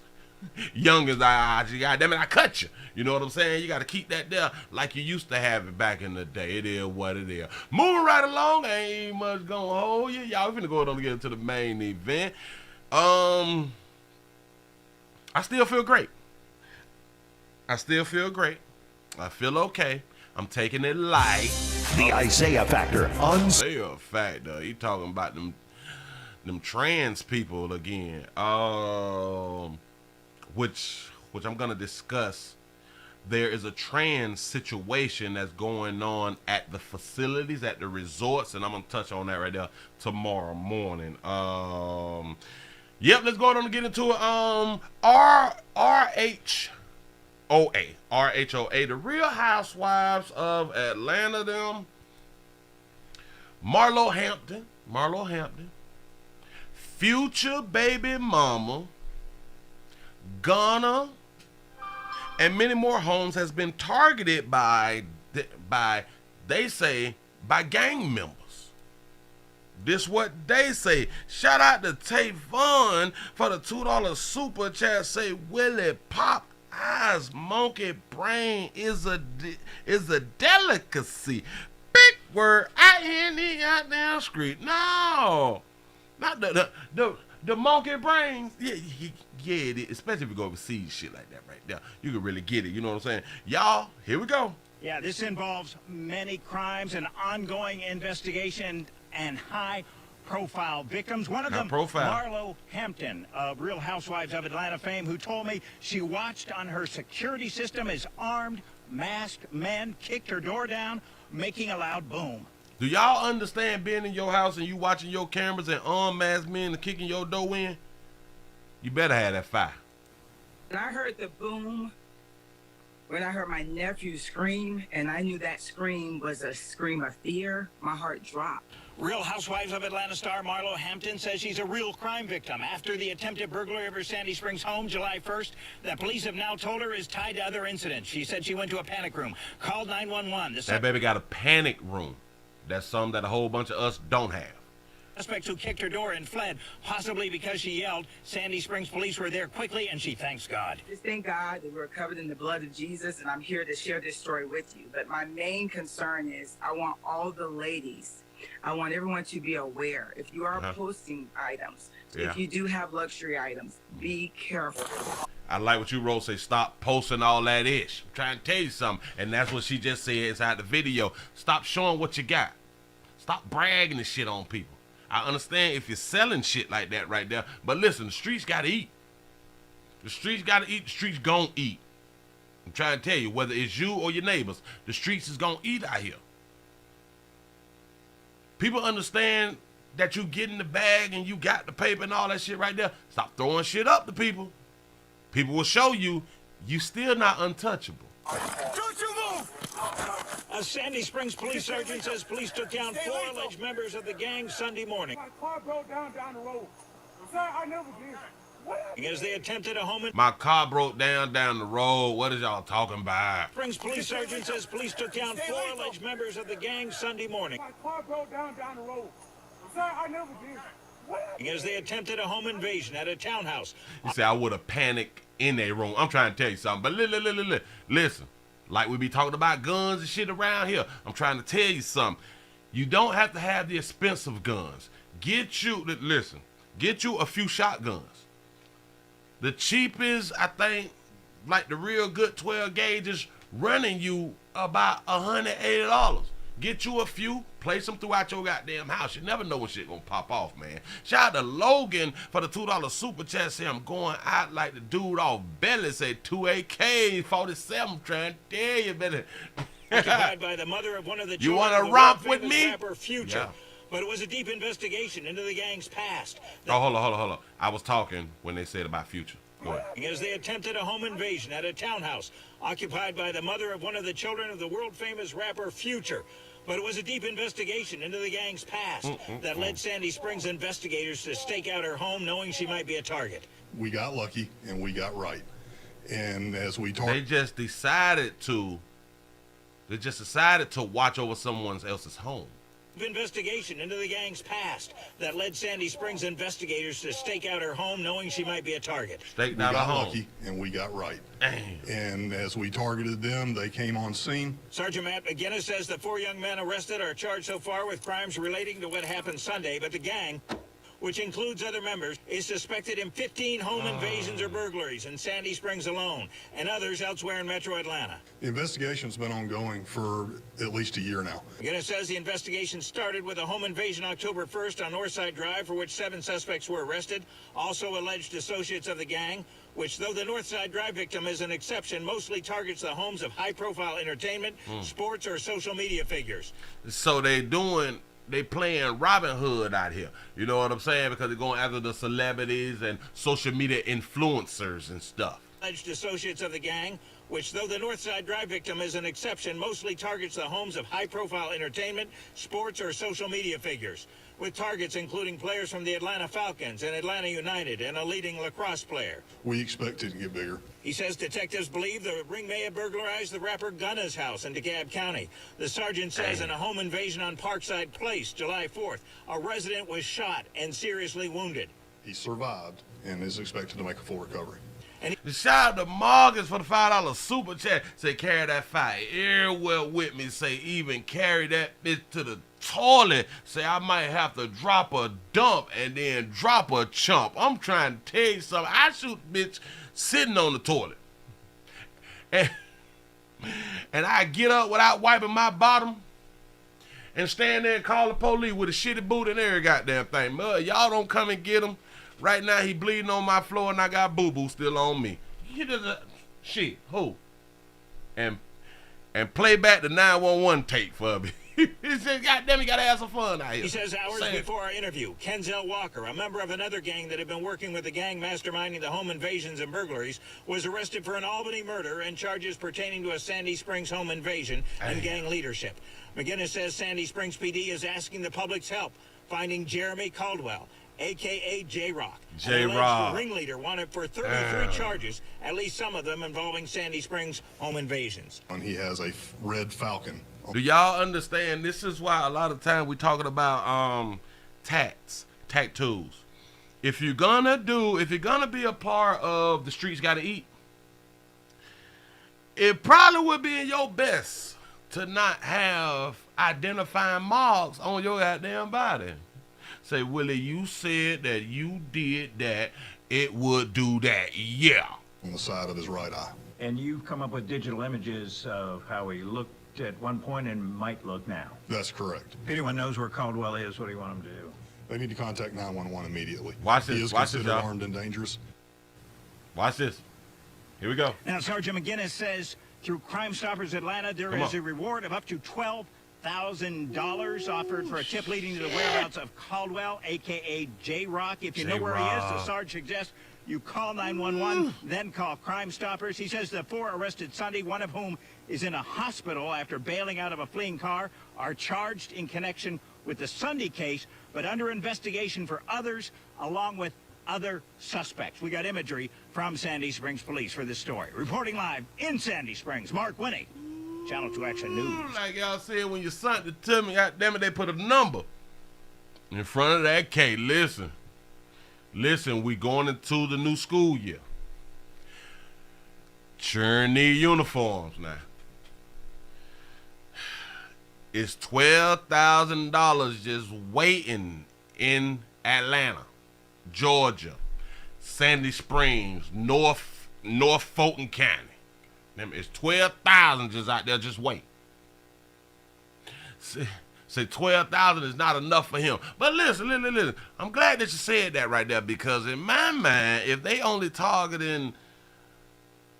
youngins. God damn it, I cut you. You know what I'm saying? You got to keep that there like you used to have it back in the day. It is what it is. Moving right along, ain't much gonna hold you. Y'all, we finna go on to get into the main event. I still feel great. I feel okay. I'm taking it light. The Isaiah Factor. Isaiah Factor. He talking about them trans people again. Which I'm gonna discuss. There is a trans situation that's going on at the facilities, at the resorts, and I'm gonna touch on that right there tomorrow morning. Yep, let's go on and get into it. RHOA, the Real Housewives of Atlanta, them. Marlo Hampton, future baby mama, Gunna, and many more homes has been targeted by they say, by gang members. This what they say. Shout out to Tavon for the $2 super chat. Say, Willie, pop eyes, monkey brain is a delicacy. Big word. I-N-E out down street. No, not the monkey brains. Yeah, it is. Especially if you go overseas, shit like that right there. You can really get it. You know what I'm saying? Y'all, here we go. Yeah, this involves many crimes, an ongoing investigation, and high-profile victims. One of them, Marlo Hampton of Real Housewives of Atlanta fame, who told me she watched on her security system as armed, masked men kicked her door down, making a loud boom. Do y'all understand being in your house and you watching your cameras and unmasked men kicking your door in? You better have that fire. And I heard the boom, When I heard my nephew scream, and I knew that scream was a scream of fear, my heart dropped. Real Housewives of Atlanta star Marlo Hampton says she's a real crime victim after the attempted burglary of her Sandy Springs home July 1st that police have now told her is tied to other incidents. She said she went to a panic room, called 911. That baby got a panic room. That's something that a whole bunch of us don't have. Suspects who kicked her door and fled, possibly because she yelled. Sandy Springs police were there quickly, and she thanks God. Just thank God that we're covered in the blood of Jesus, and I'm here to share this story with you. But my main concern is I want all the ladies, I want everyone to be aware. If you are posting items, if you do have luxury items, be careful. I like what you wrote, say stop posting all that ish. I'm trying to tell you something, and that's what she just said inside the video. Stop showing what you got. Stop bragging the shit on people. I understand if you're selling shit like that right there, but listen, the streets gotta eat. The streets gotta eat, the streets gon' eat. I'm trying to tell you, whether it's you or your neighbors, the streets is gonna eat out here. People understand that you get in the bag and you got the paper and all that shit right there. Stop throwing shit up to people. People will show you still not untouchable. Don't you move! A Sandy Springs police sergeant says police took down 4 alleged members of the gang Sunday morning. My car broke down the road. Sir, I never did. As they attempted a home. My car broke down the road. What is y'all talking about? Springs police sergeant says police took down 4 alleged members of the gang Sunday morning. My car broke down the road. Sir, I never did. As they attempted a home invasion at a townhouse. You say I would have panicked in their room. I'm trying to tell you something, but listen. Like we be talking about guns and shit around here. I'm trying to tell you something. You don't have to have the expensive guns. Get you a few shotguns. The cheapest, I think, like the real good 12 gauge is running you about $180. Get you a few, place them throughout your goddamn house. You never know when shit gonna pop off, man. Shout out to Logan for the $2 super chat. Say I'm going out like the dude off Belly. Say 2 AK-47. Trying to tell you, better. Occupied by the mother of one of the You want to romp with me? Rapper Future. Yeah. But it was a deep investigation into the gang's past. Oh, hold on. I was talking when they said about Future. Go ahead. As they attempted a home invasion at a townhouse occupied by the mother of one of the children of the world-famous rapper Future. But it was a deep investigation into the gang's past that led Sandy Springs investigators to stake out her home knowing she might be a target. We got lucky and we got right. And as we talked... They just decided to watch over someone else's home. Investigation into the gang's past that led Sandy Springs investigators to stake out her home knowing she might be a target. Staked out her home. Lucky and we got right. Dang. And as we targeted them, they came on scene. Sergeant Matt McGinnis says the 4 young men arrested are charged so far with crimes relating to what happened Sunday, but the gang, which includes other members, is suspected in 15 home invasions or burglaries in Sandy Springs alone, and others elsewhere in Metro Atlanta. The investigation's been ongoing for at least a year now. McGinnis says the investigation started with a home invasion October 1st on Northside Drive, for which 7 suspects were arrested, also alleged associates of the gang, which, though the Northside Drive victim is an exception, mostly targets the homes of high-profile entertainment, sports, or social media figures. So they playing Robin Hood out here. You know what I'm saying? Because they're going after the celebrities and social media influencers and stuff. Alleged associates of the gang, which, though the Northside Drive victim is an exception, mostly targets the homes of high-profile entertainment, sports, or social media figures, with targets including players from the Atlanta Falcons and Atlanta United and a leading lacrosse player. We expect it to get bigger. He says detectives believe the ring may have burglarized the rapper Gunna's house in DeKalb County. The sergeant says in a home invasion on Parkside Place, July 4th, a resident was shot and seriously wounded. He survived and is expected to make a full recovery. And shout out to Morgan for the $5 super chat. Say carry that fire everywhere with me. Say even carry that bitch to the toilet. Say I might have to drop a dump and then drop a chump. I'm trying to tell you something. I shoot bitch sitting on the toilet. And I get up without wiping my bottom and stand there and call the police with a shitty boot and every goddamn thing. Y'all don't come and get him. Right now he bleeding on my floor and I got boo-boo still on me. Shit, who? And play back the 911 tape for me. He said, God damn, you got to have some fun out here. He says hours before our interview, Kenzel Walker, a member of another gang that had been working with the gang masterminding the home invasions and burglaries, was arrested for an Albany murder and charges pertaining to a Sandy Springs home invasion and gang leadership. McGinnis says Sandy Springs PD is asking the public's help finding Jeremy Caldwell, a.k.a. J-Rock. J-Rock. The ringleader wanted for 33 charges, at least some of them involving Sandy Springs home invasions. And he has a red Falcon. Do y'all understand? This is why a lot of times we talking about tattoos. If you're gonna be a part of the streets gotta eat, it probably would be in your best to not have identifying marks on your goddamn body. Say, Willie, you said that you did that, it would do that, yeah. On the side of his right eye. And you've come up with digital images of how he looked at one point and might look now. That's correct. If anyone knows where Caldwell is, what do you want them to do? They need to contact 911 immediately. Watch this. He is Watch this, considered y'all. armed and dangerous. Watch this. Here we go. Now, Sergeant McGinnis says through Crime Stoppers Atlanta, there is a reward of up to $12,000 offered for a tip leading to the whereabouts of Caldwell, a.k.a. J-Rock. If you know where he is, the Sarge suggests you call 911, then call Crime Stoppers. He says the 4 arrested Sunday, one of whom is in a hospital after bailing out of a fleeing car, are charged in connection with the Sunday case, but under investigation for others, along with other suspects. We got imagery from Sandy Springs Police for this story. Reporting live in Sandy Springs, Mark Winnie, Channel 2 Action News. Like y'all said, when you sent it to me, goddamn it, they put a number in front of that K. Listen, we going into the new school year. Churn need uniforms now. It's $12,000 just waiting in Atlanta, Georgia, Sandy Springs, North Fulton County. It's $12,000 just out there just waiting. Say 12,000 is not enough for him. But listen. I'm glad that you said that right there, because in my mind, if they only targeting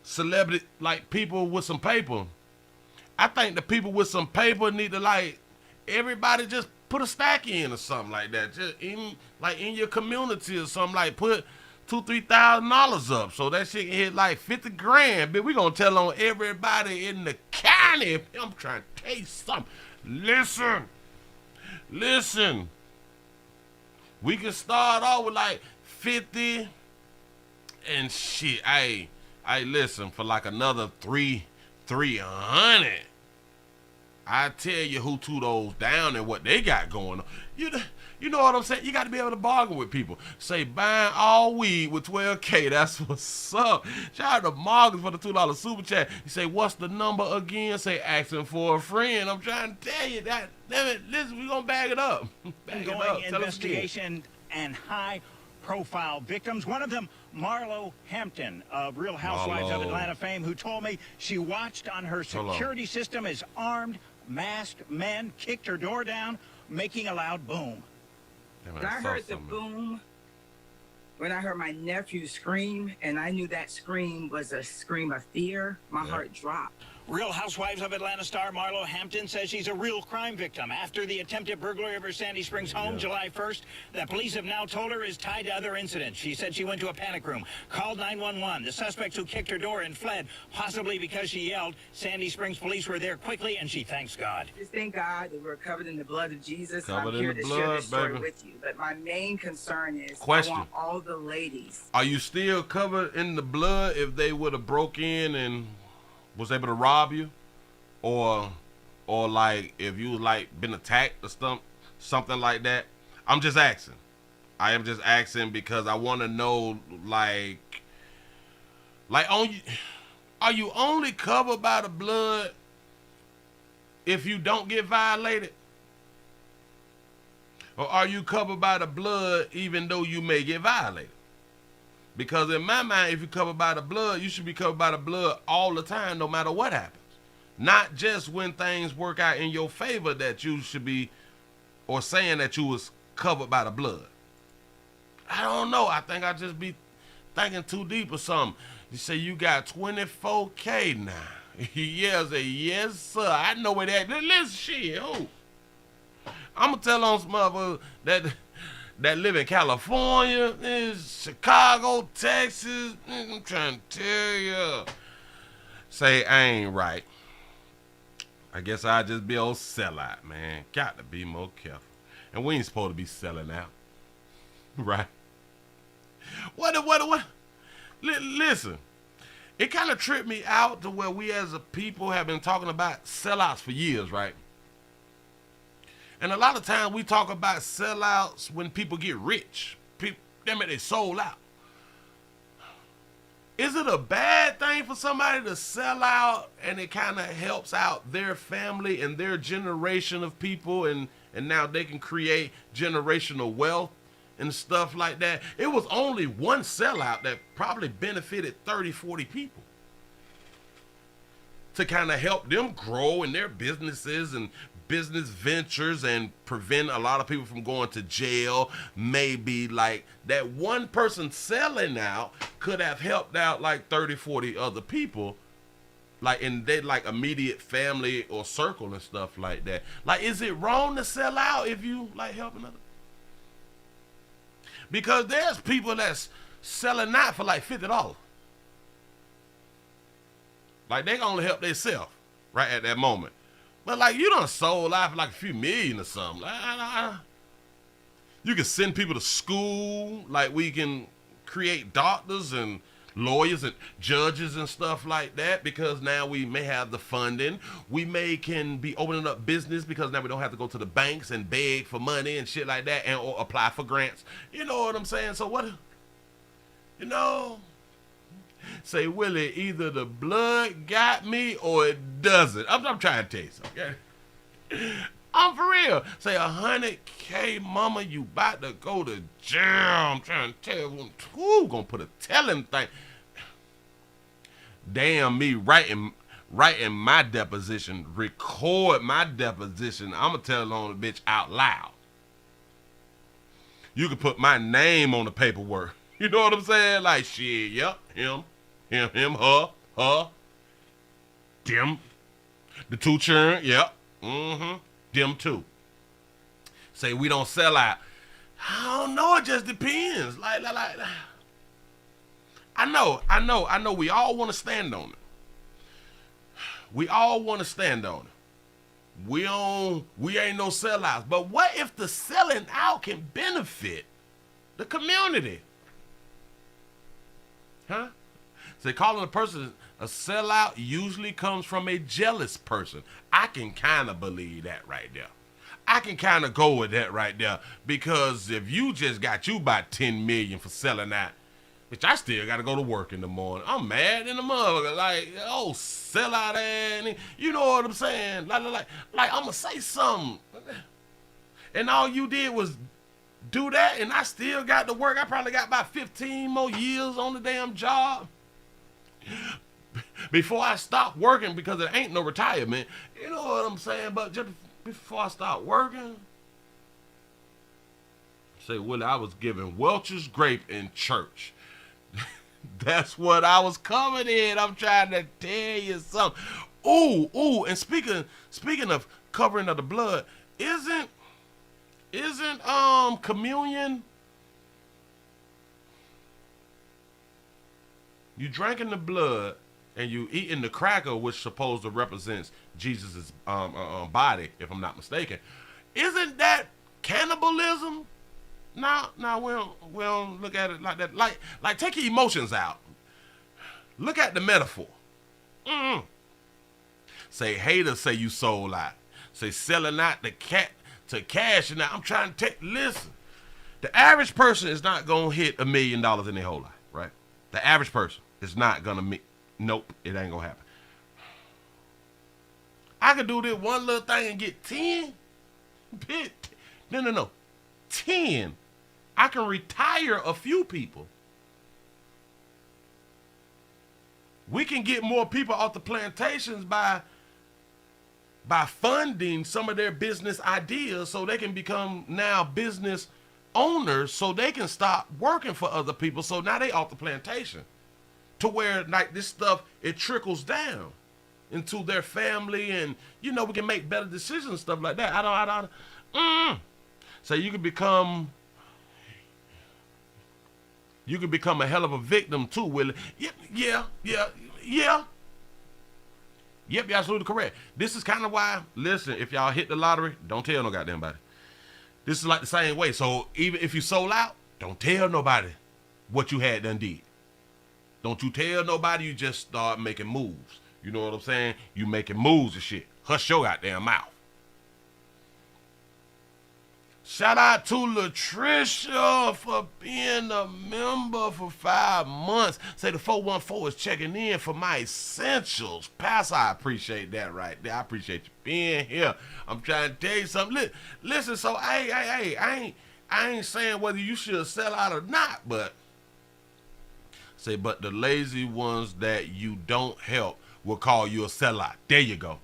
celebrity, like people with some paper, I think the people with some paper need to, like, everybody just put a stack in or something like that. Just in your community or something, like put $2,000-$3,000 up so that shit can hit like 50 grand. But we gonna tell on everybody in the county. I'm trying to tell you something. Listen. We can start off with like 50 and shit. I listen, for like another 300. I tell you who two those down and what they got going on. You know what I'm saying? You got to be able to bargain with people. Say, buying all weed with 12K. That's what's up. Shout out to Morgan for the $2 super chat. You say, what's the number again? Say, asking for a friend. I'm trying to tell you that. Damn it, listen, we're going to bag it up. Ongoing investigation and high-profile victims. One of them, Marlo Hampton of Real Housewives of Atlanta fame, who told me she watched on her security system as armed, masked men kicked her door down, making a loud boom. When I heard the boom, when I heard my nephew scream, and I knew that scream was a scream of fear, my heart dropped. Real Housewives of Atlanta star Marlo Hampton says she's a real crime victim after the attempted burglary of her Sandy Springs home July 1st that police have now told her is tied to other incidents. She said she went to a panic room, called 911. The suspects who kicked her door and fled, possibly because she yelled. Sandy Springs police were there quickly, and she thanks God. Just thank God that we're covered in the blood of Jesus. Covered I'm here in the to blood, share this story baby. with you. But my main concern is Question. I want all the ladies. Are you still covered in the blood if they would have broke in and was able to rob you? Or like if you like been attacked or something like that? I'm just asking. I am just asking because I want to know, like are you only covered by the blood if you don't get violated? Or are you covered by the blood even though you may get violated? Because in my mind, if you're covered by the blood, you should be covered by the blood all the time, no matter what happens. Not just when things work out in your favor that you should be, or saying that you was covered by the blood. I don't know. I think I just be thinking too deep or something. You say you got 24K now. Yes, sir. I know where that. Listen, shit. Oh, I'm gonna tell on some motherfuckers that live in California, Chicago, Texas. I'm trying to tell you. Say I ain't right. I guess I just be old sellout, man. Got to be more careful. And we ain't supposed to be selling out. Right? What? Listen, it kind of tripped me out to where we as a people have been talking about sellouts for years, right? And a lot of times we talk about sellouts when people get rich. They sold out. Is it a bad thing for somebody to sell out and it kind of helps out their family and their generation of people and now they can create generational wealth and stuff like that? It was only one sellout that probably benefited 30, 40 people to kind of help them grow in their businesses and business ventures and prevent a lot of people from going to jail. Maybe like that one person selling out could have helped out like 30, 40 other people, like in their like immediate family or circle and stuff like that. Like, is it wrong to sell out if you like helping others? Because there's people that's selling out for like $50. Like they gonna help themselves right at that moment. But like you done sold out for like a few million or something. You can send people to school. Like we can create doctors and lawyers and judges and stuff like that because now we may have the funding. We can be opening up business because now we don't have to go to the banks and beg for money and shit like that and or apply for grants. You know what I'm saying? So what, say, Willie, either the blood got me or it doesn't. I'm trying to tell you something, okay? I'm for real. Say, 100K, mama, you about to go to jail. I'm trying to tell you, who gonna put a telling thing? Damn me, writing my deposition, record my deposition. I'm gonna tell on the bitch out loud. You can put my name on the paperwork. You know what I'm saying? Like, shit, yep, him, her, them, the two children, yep, them too. Say we don't sell out. I don't know, it just depends. Like, I know, we all want to stand on it. We all want to stand on it. We ain't no sellouts. But what if the selling out can benefit the community? Huh? Say calling a person a sellout usually comes from a jealous person. I can kind of believe that right there. I can kind of go with that right there because if you just got you about 10 million for selling out, which I still got to go to work in the morning. I'm mad in the mother. Like, oh, sell out and you know what I'm saying? Like I'm going to say something. And all you did was do that and I still got to work. I probably got about 15 more years on the damn job before I stop working because there ain't no retirement. You know what I'm saying? But just before I start working, say, Willie, I was giving Welch's grape in church. That's what I was coming in. I'm trying to tell you something. Ooh, and speaking of covering of the blood, isn't communion, you drinking the blood and you eating the cracker, which supposed to represents Jesus' body, if I'm not mistaken. Isn't that cannibalism? Now we don't look at it like that. Like take your emotions out. Look at the metaphor. Say haters say you sold out. Say selling out the cat to cash. And I'm trying to listen. The average person is not gonna hit $1 million in their whole life, right? The average person is not gonna nope, it ain't gonna happen. I could do this one little thing and get 10. No. 10. I can retire a few people. We can get more people off the plantations by funding some of their business ideas so they can become now business owners so they can stop working for other people. So now they off the plantation to where like this stuff, it trickles down into their family and, we can make better decisions and stuff like that. So you could become a hell of a victim too, Willie. Yeah. Yep, you're absolutely correct. This is kind of why, listen, if y'all hit the lottery, don't tell no goddamn body. This is like the same way. So even if you sold out, don't tell nobody what you had done did. Don't you tell nobody, you just start making moves. You know what I'm saying? You making moves and shit. Hush your goddamn mouth. Shout out to Latricia for being a member for 5 months. Say the 414 is checking in for my essentials. Pastor, I appreciate that right there. I appreciate you being here. I'm trying to tell you something. Listen, so I ain't saying whether you should sell out or not, but but the lazy ones that you don't help will call you a sellout. There you go.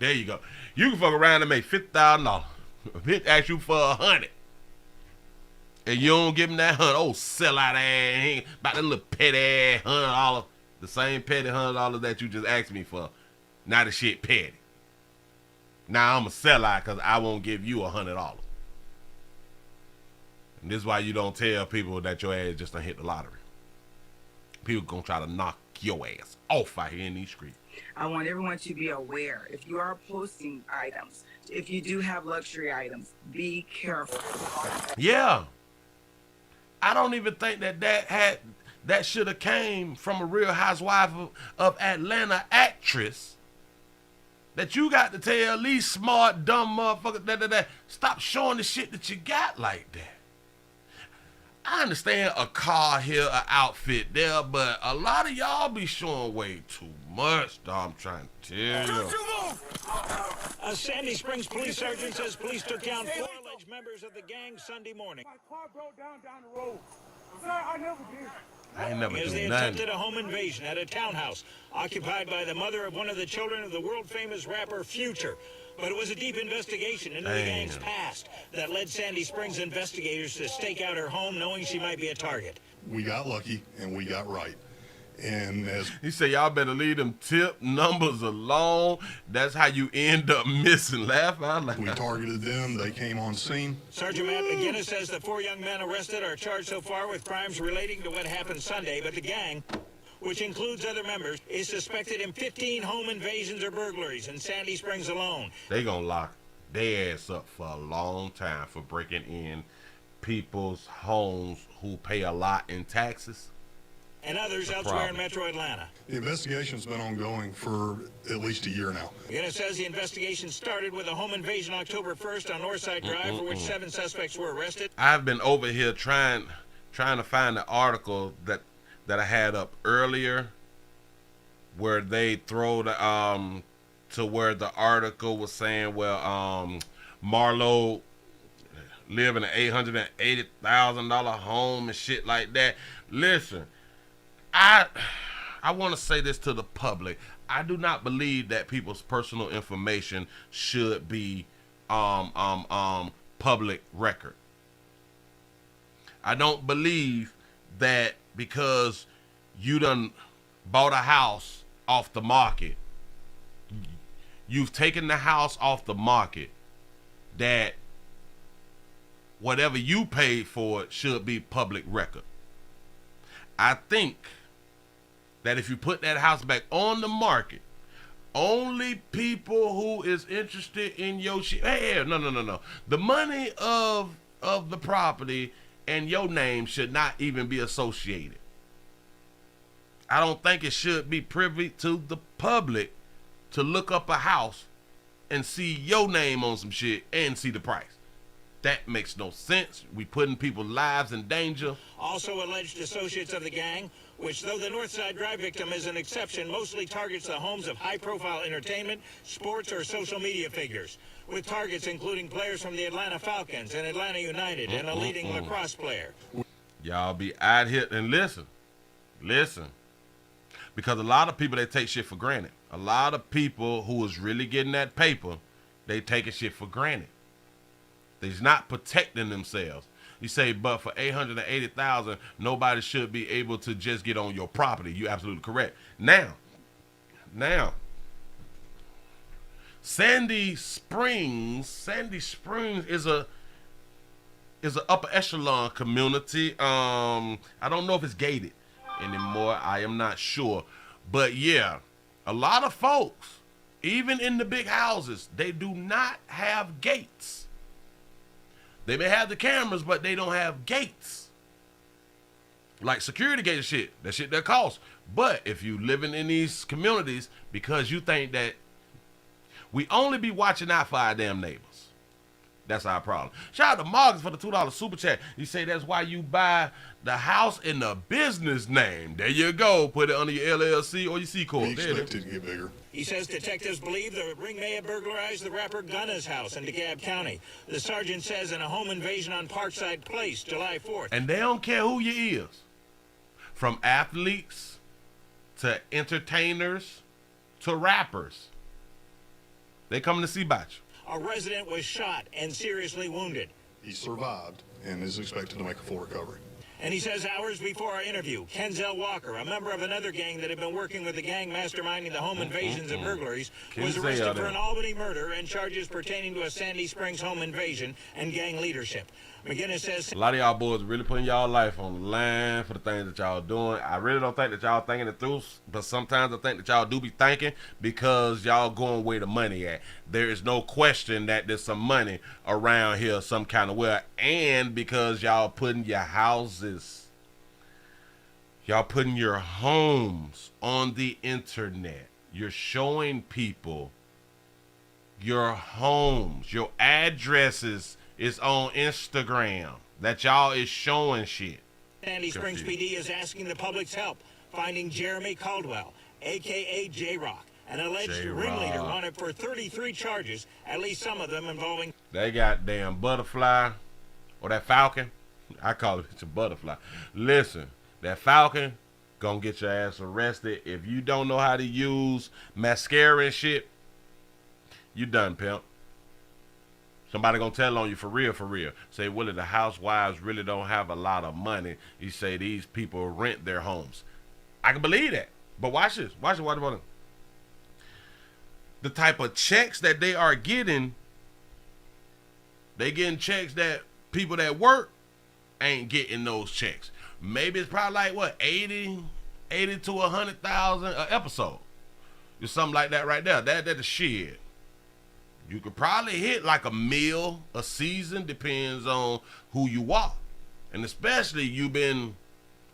You can fuck around and make $50,000. A bitch asks you for $100, and you don't give him that $100. Oh, sell out ass, about that little petty ass $100, the same petty $100 that you just asked me for. Now the shit petty. Now I'm a sellout because I won't give you $100. And this is why you don't tell people that your ass just done hit the lottery. People gonna try to knock your ass off out here in these streets. I want everyone to be aware. If you are posting items, if you do have luxury items, be careful. Yeah. I don't even think that should have came from a Real Housewife of Atlanta actress. That you got to tell these smart, dumb motherfuckers stop showing the shit that you got like that. I understand a car here, an outfit there, but a lot of y'all be showing way too much, dog. I'm trying to tell you. A Sandy Springs police sergeant says police took down 4 alleged members of the gang Sunday morning. My car broke down the road. Sir, I never did. I ain't never As they do nothing. attempted a home invasion at a townhouse occupied by the mother of one of the children of the world-famous rapper Future. But it was a deep investigation into the gang's past that led Sandy Springs investigators to stake out her home knowing she might be a target. We got lucky and we got right. And as he said, y'all better leave them tip numbers alone. That's how you end up missing. Laugh out loud. we targeted them, they came on scene. Sergeant Matt McGinnis says the 4 young men arrested are charged so far with crimes relating to what happened Sunday, but the gang, which includes other members, is suspected in 15 home invasions or burglaries in Sandy Springs alone. They gonna lock their ass up for a long time for breaking in people's homes who pay a lot in taxes. And others elsewhere in Metro Atlanta. The investigation's been ongoing for at least a year now. McGinnis says the investigation started with a home invasion October 1st on Northside Drive, for which 7 suspects were arrested. I've been over here trying to find the article that I had up earlier, where they throw the to where the article was saying, well, Marlo live in an $880,000 home and shit like that. Listen, I want to say this to the public. I do not believe that people's personal information should be public record. I don't believe that because you done bought a house off the market, you've taken the house off the market, that whatever you paid for it should be public record. I think that if you put that house back on the market, only people who is interested in your shit, no. The money of the property and your name should not even be associated. I don't think it should be privy to the public to look up a house and see your name on some shit and see the price. That makes no sense. We putting people's lives in danger. Also alleged associates of the gang, which, though the Northside Drive victim is an exception, mostly targets the homes of high-profile entertainment, sports, or social media figures, with targets including players from the Atlanta Falcons and Atlanta United and a leading lacrosse player. Y'all be out here and listen. Because a lot of people, they take shit for granted. A lot of people who is really getting that paper, they taking shit for granted. They's not protecting themselves. You say, but for $880,000, nobody should be able to just get on your property. You're absolutely correct. Now, Sandy Springs is a upper echelon community. I don't know if it's gated anymore. I am not sure. But yeah, a lot of folks, even in the big houses, they do not have gates. They may have the cameras, but they don't have gates. Like security gate shit. That shit that costs. But if you living in these communities because you think that we only be watching out for our damn neighbors. That's our problem. Shout out to Marcus for the $2 super chat. You say that's why you buy the house in the business name. There you go. Put it under your LLC or your C corp. We expect it to get bigger. He says detectives believe the ring may have burglarized the rapper Gunna's house in DeKalb County. The sergeant says in a home invasion on Parkside Place, July 4th. And they don't care who you is. From athletes to entertainers to rappers. They coming to see about you. A resident was shot and seriously wounded. He survived and is expected to make a full recovery. And he says hours before our interview, Kenzel Walker, a member of another gang that had been working with the gang masterminding the home invasions and burglaries, was arrested for an Albany murder and charges pertaining to a Sandy Springs home invasion and gang leadership. McGinnis says a lot of y'all boys really putting y'all life on the line for the things that y'all doing. I really don't think that y'all thinking it through, but sometimes I think that y'all do be thinking because y'all going where the money at. There is no question that there's some money around here some kind of way, and because y'all putting your houses, y'all putting your homes on the internet. You're showing people your homes, your addresses is on Instagram. That y'all is showing shit. Sandy Springs PD is asking the public's help finding Jeremy Caldwell, a.k.a. J-Rock, an alleged ringleader wanted for 33 charges, at least some of them involving that goddamn butterfly or that falcon. I call it a butterfly. Listen, that falcon gonna get your ass arrested. If you don't know how to use mascara and shit, you done, pimp. Somebody gonna tell on you for real, for real. Say, Willie, the housewives really don't have a lot of money. You say these people rent their homes. I can believe that. But watch this. Watch it. The type of checks that they are getting, they getting checks that people that work ain't getting those checks. Maybe it's probably like what, 80 to 100,000 an episode. Or something like that right there. That is shit. You could probably hit like $1 million a season, depends on who you are. And especially you've been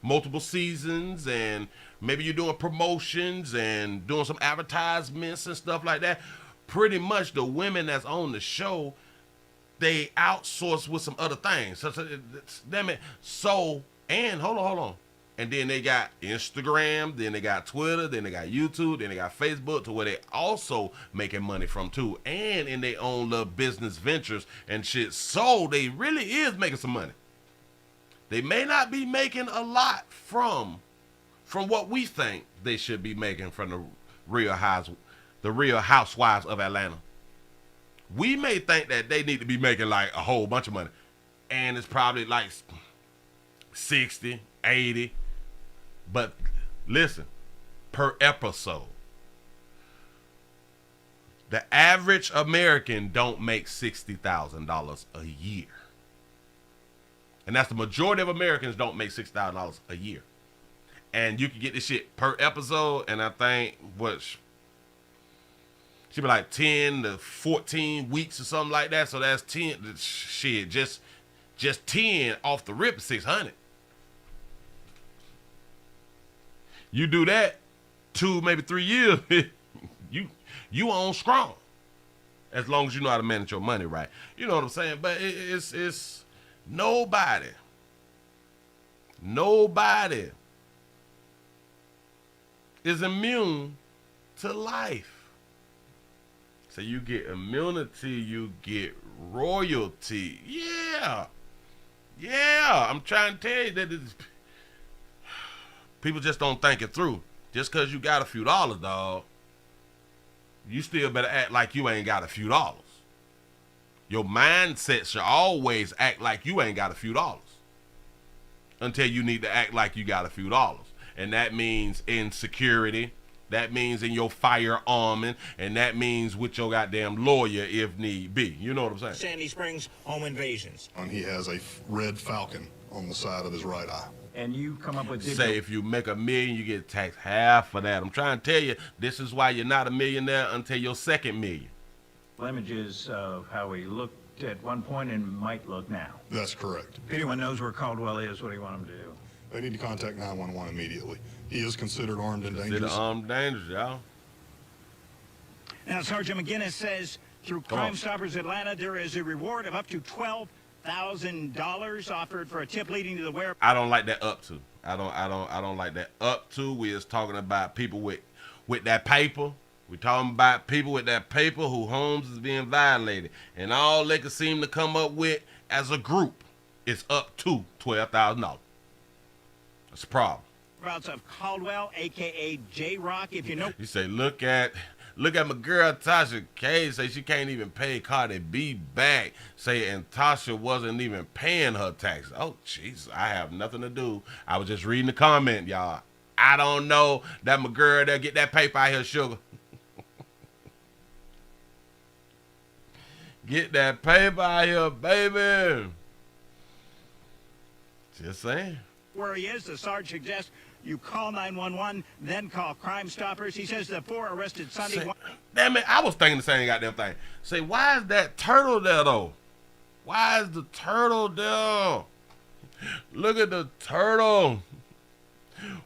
multiple seasons and maybe you're doing promotions and doing some advertisements and stuff like that. Pretty much the women that's on the show, they outsource with some other things. And hold on. And then they got Instagram, then they got Twitter, then they got YouTube, then they got Facebook, to where they also making money from too. And in their own little business ventures and shit. So they really is making some money. They may not be making a lot from what we think they should be making from the Real Housewives of Atlanta. We may think that they need to be making like a whole bunch of money. And it's probably like 60, 80. But listen, per episode, the average American don't make $60,000 a year. And that's the majority of Americans don't make $60,000 a year. And you can get this shit per episode, and I think should be like 10 to 14 weeks or something like that. So that's 10 shit, just 10 off the rip, 600. You do that 2, maybe 3 years, you own strong. As long as you know how to manage your money right. You know what I'm saying? But it's nobody is immune to life. So you get immunity, you get royalty. Yeah. I'm trying to tell you that people just don't think it through. Just because you got a few dollars, dog, you still better act like you ain't got a few dollars. Your mindset should always act like you ain't got a few dollars until you need to act like you got a few dollars. And that means insecurity, That means in your firearming, and that means with your goddamn lawyer if need be. You know what I'm saying? Sandy Springs home invasions. And he has a red falcon on the side of his right eye. And you come up with Say if you make $1 million, you get taxed half of that. I'm trying to tell you, this is why you're not a millionaire until your second million. images of how he looked at one point and might look now. That's correct. If anyone knows where Caldwell is, what do you want him to do? They need to contact 911 immediately. He is considered armed and dangerous. Considered armed and dangerous, y'all. Now, Sergeant McGinnis says through Crime Stoppers Atlanta, there is a reward of up to $12,000 offered for a tip leading to the where. I don't like that up to. I don't like that up to. We is talking about people with that paper. We're talking about people with that paper who homes is being violated. And all they can seem to come up with as a group is up to $12,000. That's a problem. Routes of Caldwell, a.k.a. J-Rock, if you know. You say, look at my girl Tasha K. Say she can't even pay Cardi B back. Say, and Tasha wasn't even paying her taxes. Oh, jeez, I have nothing to do. I was just reading the comment, y'all. I don't know that my girl that get that paper out here, sugar. Get that paper out here, baby. Just saying. Where he is, the Sarge suggests you call 911, then call Crime Stoppers. He says the 4 arrested Sunday. Damn it, I was thinking the same goddamn thing. Say, why is that turtle there, though? Why is the turtle there? Look at the turtle.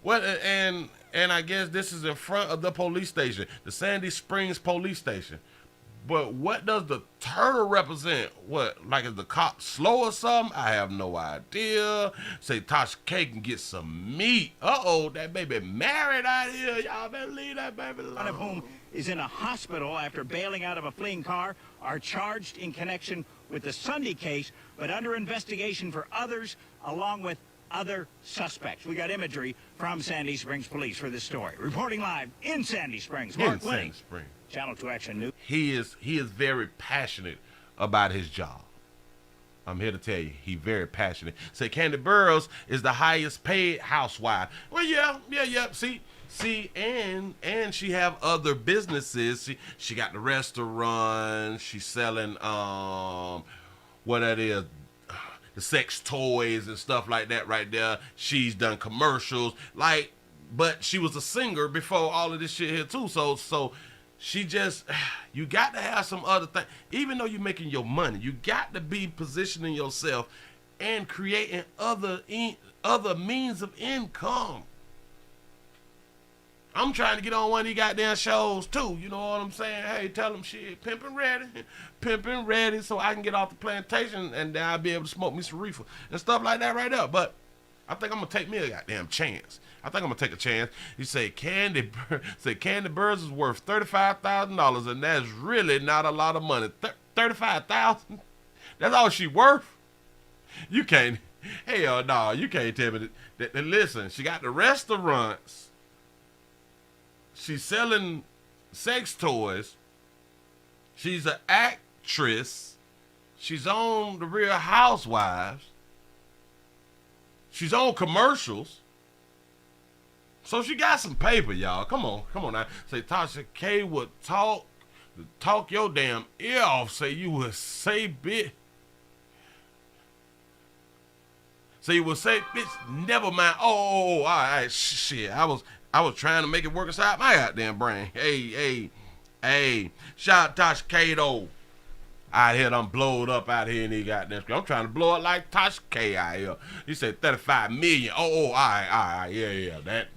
What? And I guess this is in front of the police station, the Sandy Springs police station. But what does the turtle represent? What, like is the cop slow or something? I have no idea. Say Tasha K can get some meat. Uh-oh, that baby married out here. Y'all better leave that baby alone. One of whom is in a hospital after bailing out of a fleeing car, are charged in connection with the Sunday case, but under investigation for others, along with other suspects. We got imagery from Sandy Springs Police for this story. Reporting live in Sandy Springs, Mark Willie, Channel 2 Action News. He is very passionate about his job. I'm here to tell you, he's very passionate. Say Candy Burroughs is the highest paid housewife. Well, yeah. See, and she have other businesses. She got the restaurant. She's selling what that is, the sex toys and stuff like that right there. She's done commercials, but she was a singer before all of this shit here too. So she just, you got to have some other thing. Even though you're making your money, you got to be positioning yourself and creating other means of income. I'm trying to get on one of these goddamn shows too. You know what I'm saying? Hey, tell them shit, pimping ready, so I can get off the plantation and then I'll be able to smoke me some reefer and stuff like that right there. But I think I'm gonna take me a goddamn chance. I think I'm gonna take a chance. You say Candy Burrs is worth $35,000, and that's really not a lot of money. $35,000? That's all she worth? You can't. Hell no, you can't tell me that. Listen, she got the restaurants. She's selling sex toys. She's an actress. She's on The Real Housewives. She's on commercials. So she got some paper, y'all. Come on now. Say Tasha K would talk your damn ear off. Say you would say, bitch. Say you would say, bitch, never mind. Oh, all right, shit. I was trying to make it work inside my goddamn brain. Hey. Shout out Tasha K though. Out here, I'm blowed up out here in these goddamn streets. I'm trying to blow it like Tasha K out here. You said 35 million. Oh, all right. Yeah. That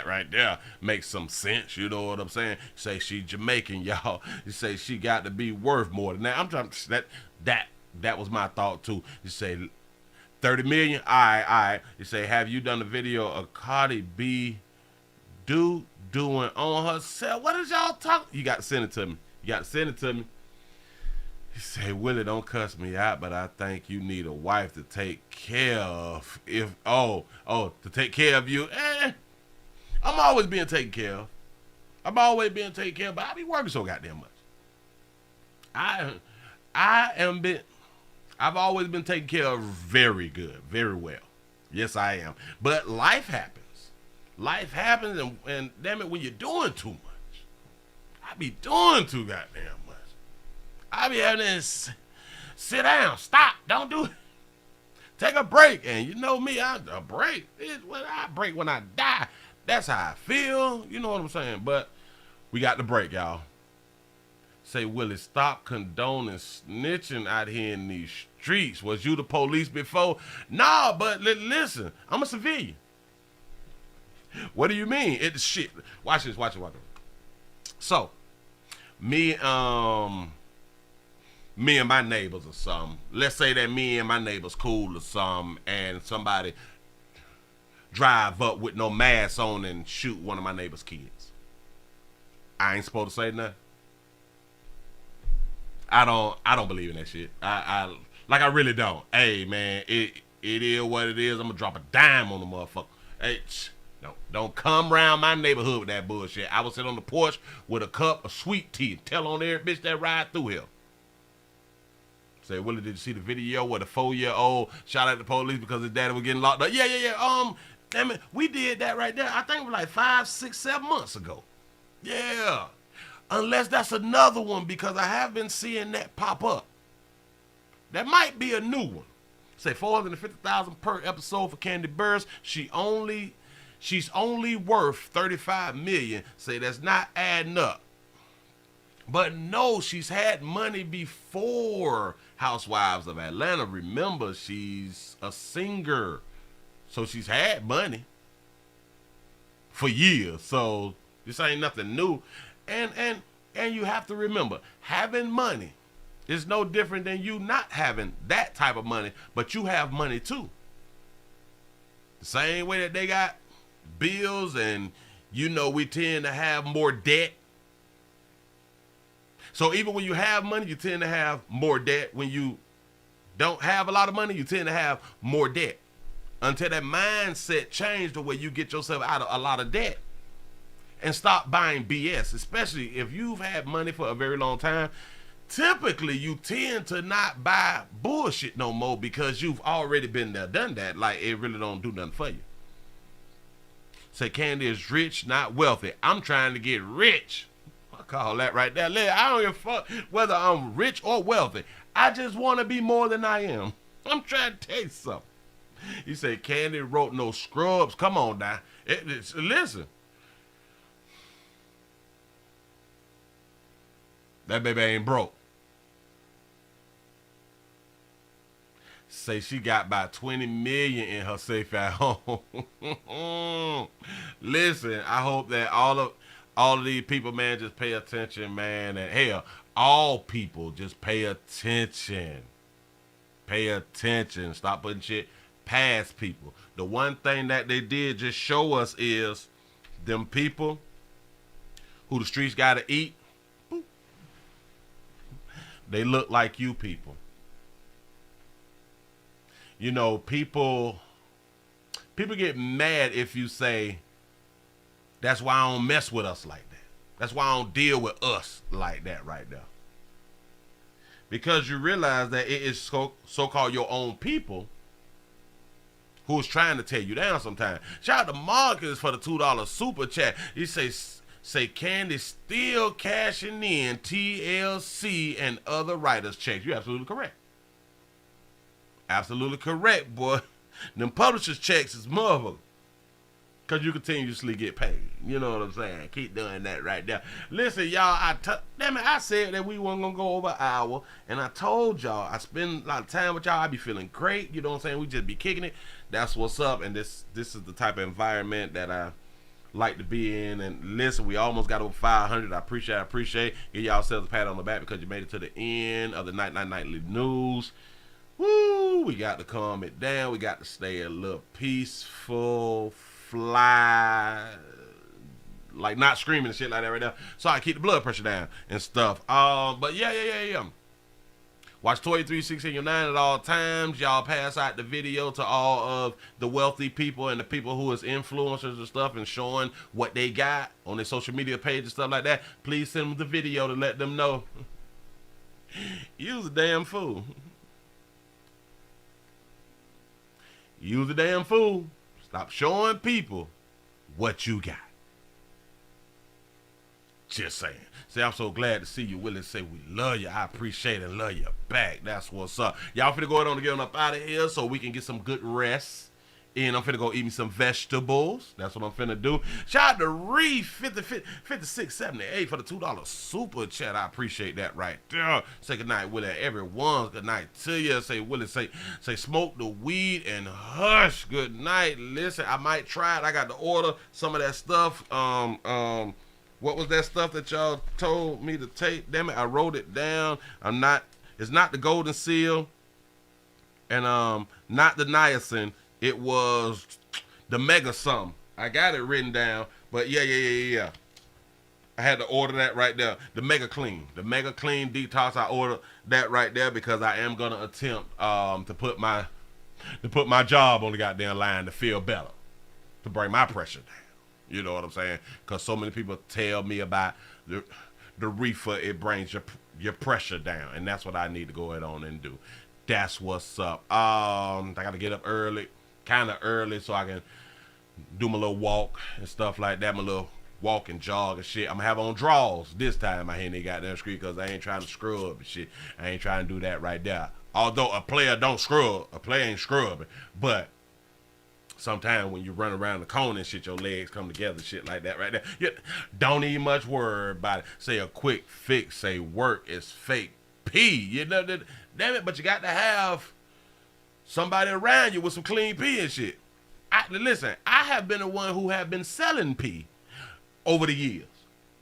right there makes some sense. You know what I'm saying? Say she Jamaican, y'all. You say she got to be worth more than that. I'm trying to, that was my thought too. You say 30 million. All right. You say, have you done a video of Cardi B doing on herself? What is y'all talking? You got to send it to me. You say, Willie, don't cuss me out, but I think you need a wife to take care of. To take care of you. I'm always being taken care of. But I be working so goddamn much. I've always been taken care of very good, very well. Yes, I am. But life happens. Life happens, and damn it, when you're doing too much. I be doing too goddamn much. I be having to sit down, stop, don't do it. Take a break, and you know me, a break is when I break when I die. That's how I feel, you know what I'm saying? But we got the break, y'all. Say, Willie, stop condoning snitching out here in these streets. Was you the police before? Nah, but listen, I'm a civilian. What do you mean? It's shit. Watch this. So, me and my neighbors or something. Let's say that me and my neighbors cool or something, and somebody drive up with no mask on and shoot one of my neighbor's kids. I ain't supposed to say nothing. I don't believe in that shit. I really don't. Hey man, it is what it is. I'm gonna drop a dime on the motherfucker. Hey, don't come around my neighborhood with that bullshit. I will sit on the porch with a cup of sweet tea and tell on every bitch that ride through here. Say, Willie, did you see the video where the 4-year-old shot at the police because his daddy was getting locked up? Yeah. Damn it, we did that right there. I think it was like 5, 6, 7 months ago. Yeah. Unless that's another one, because I have been seeing that pop up. That might be a new one. Say $450,000 per episode for Candy Burris. She's only worth $35 million. Say that's not adding up. But no, she's had money before Housewives of Atlanta. Remember, she's a singer, so she's had money for years. So this ain't nothing new. And you have to remember, having money is no different than you not having that type of money, but you have money too. The same way that they got bills, and you know we tend to have more debt. So even when you have money, you tend to have more debt. When you don't have a lot of money, you tend to have more debt. Until that mindset changed the way you get yourself out of a lot of debt. And stop buying BS, especially if you've had money for a very long time. Typically, you tend to not buy bullshit no more because you've already been there, done that. Like, it really don't do nothing for you. Say, Candy is rich, not wealthy. I'm trying to get rich. I call that right there. I don't give a fuck whether I'm rich or wealthy. I just want to be more than I am. I'm trying to tell you something. You say, Candy wrote no scrubs. Come on now. Listen. That baby ain't broke. Say she got about 20 million in her safe at home. Listen, I hope that all of these people, man, just pay attention, man. And hell, all people just pay attention. Pay attention. Stop putting shit past people. The one thing that they did just show us is them people who the streets gotta eat. They look like you people. You know, people get mad if you say, that's why I don't mess with us like that. That's why I don't deal with us like that right there. Because you realize that it is so-called your own people who's trying to tear you down sometimes. Shout out to Marcus for the $2 super chat. He say Candy still cashing in TLC and other writers' checks. You're absolutely correct. Absolutely correct, boy. Them publishers' checks is motherfucker. Because you continuously get paid. You know what I'm saying? Keep doing that right there. Listen, y'all, I said that we weren't going to go over an hour. And I told y'all, I spend a lot of time with y'all. I be feeling great. You know what I'm saying? We just be kicking it. That's what's up. And this is the type of environment that I like to be in. And listen, we almost got over 500. I appreciate. Give y'all selves a pat on the back because you made it to the end of the nightly news. Woo, we got to calm it down. We got to stay a little peaceful, fly, like not screaming and shit like that right now. So I keep the blood pressure down and stuff. But yeah. Watch Toy 360 your 9 at all times. Y'all pass out the video to all of the wealthy people and the people who is influencers and stuff and showing what they got on their social media page and stuff like that. Please send them the video to let them know. You's a damn fool. You's a damn fool. Stop showing people what you got. Just saying. Say, I'm so glad to see you, Willie. Say, we love you. I appreciate it and love you back. That's what's up. Y'all finna go ahead and get on up out of here so we can get some good rest. And I'm finna go eat me some vegetables. That's what I'm finna do. Shout out to Reef 5678 for the $2 super chat. I appreciate that right there. Say good night, Willie. Everyone, good night to you. Say, Willie, say smoke the weed and hush. Good night. Listen, I might try it. I got to order some of that stuff. What was that stuff that y'all told me to take? Damn it, I wrote it down. It's not the Golden Seal and not the niacin. It was the Mega Sum. I got it written down, but yeah. I had to order that right there. The Mega Clean Detox. I ordered that right there because I am gonna attempt to put my job on the goddamn line to feel better, to bring my pressure down. You know what I'm saying? Because so many people tell me about the reefer, it brings your pressure down. And that's what I need to go ahead on and do. That's what's up. I got to get up early, kind of early, so I can do my little walk and stuff like that, my little walk and jog and shit. I'm going to have on drawers this time I ain't got that street because I ain't trying to scrub and shit. I ain't trying to do that right there. Although a player don't scrub, a player ain't scrubbing, but sometimes when you run around the cone and shit, your legs come together, shit like that right there. You don't even much worry about it. Say a quick fix, say work is fake pee. You know, damn it, but you got to have somebody around you with some clean pee and shit. Listen, I have been the one who have been selling pee over the years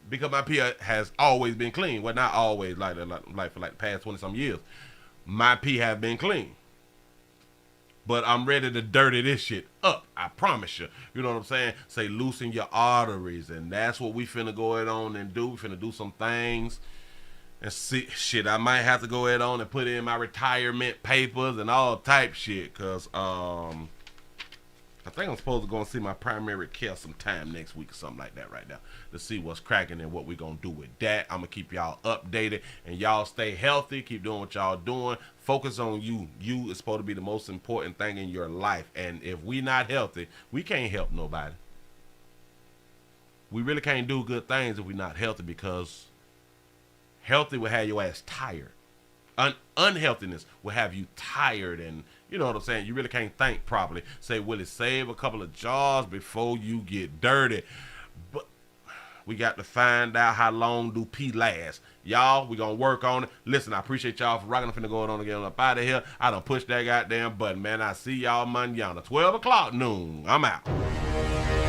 because my pee has always been clean. Well, not always, like for the past 20-some years. My pee have been clean. But I'm ready to dirty this shit up. I promise you. You know what I'm saying? Say loosen your arteries. And that's what we finna go ahead on and do. We finna do some things. And see, shit, I might have to go ahead on and put in my retirement papers and all type shit. Because, I think I'm supposed to go and see my primary care sometime next week or something like that right now to see what's cracking and what we're going to do with that. I'm going to keep y'all updated and y'all stay healthy. Keep doing what y'all doing. Focus on you. You is supposed to be the most important thing in your life. And if we not healthy, we can't help nobody. We really can't do good things if we're not healthy because healthy will have your ass tired. Unhealthiness will have you tired and you know what I'm saying? You really can't think properly. Say, Willie, save a couple of jars before you get dirty. But we got to find out how long do pee last. Y'all, we going to work on it. Listen, I appreciate y'all for rocking. I'm finna go on and get up out of here. I done pushed that goddamn button, man. I see y'all Monday, 12 o'clock noon. I'm out.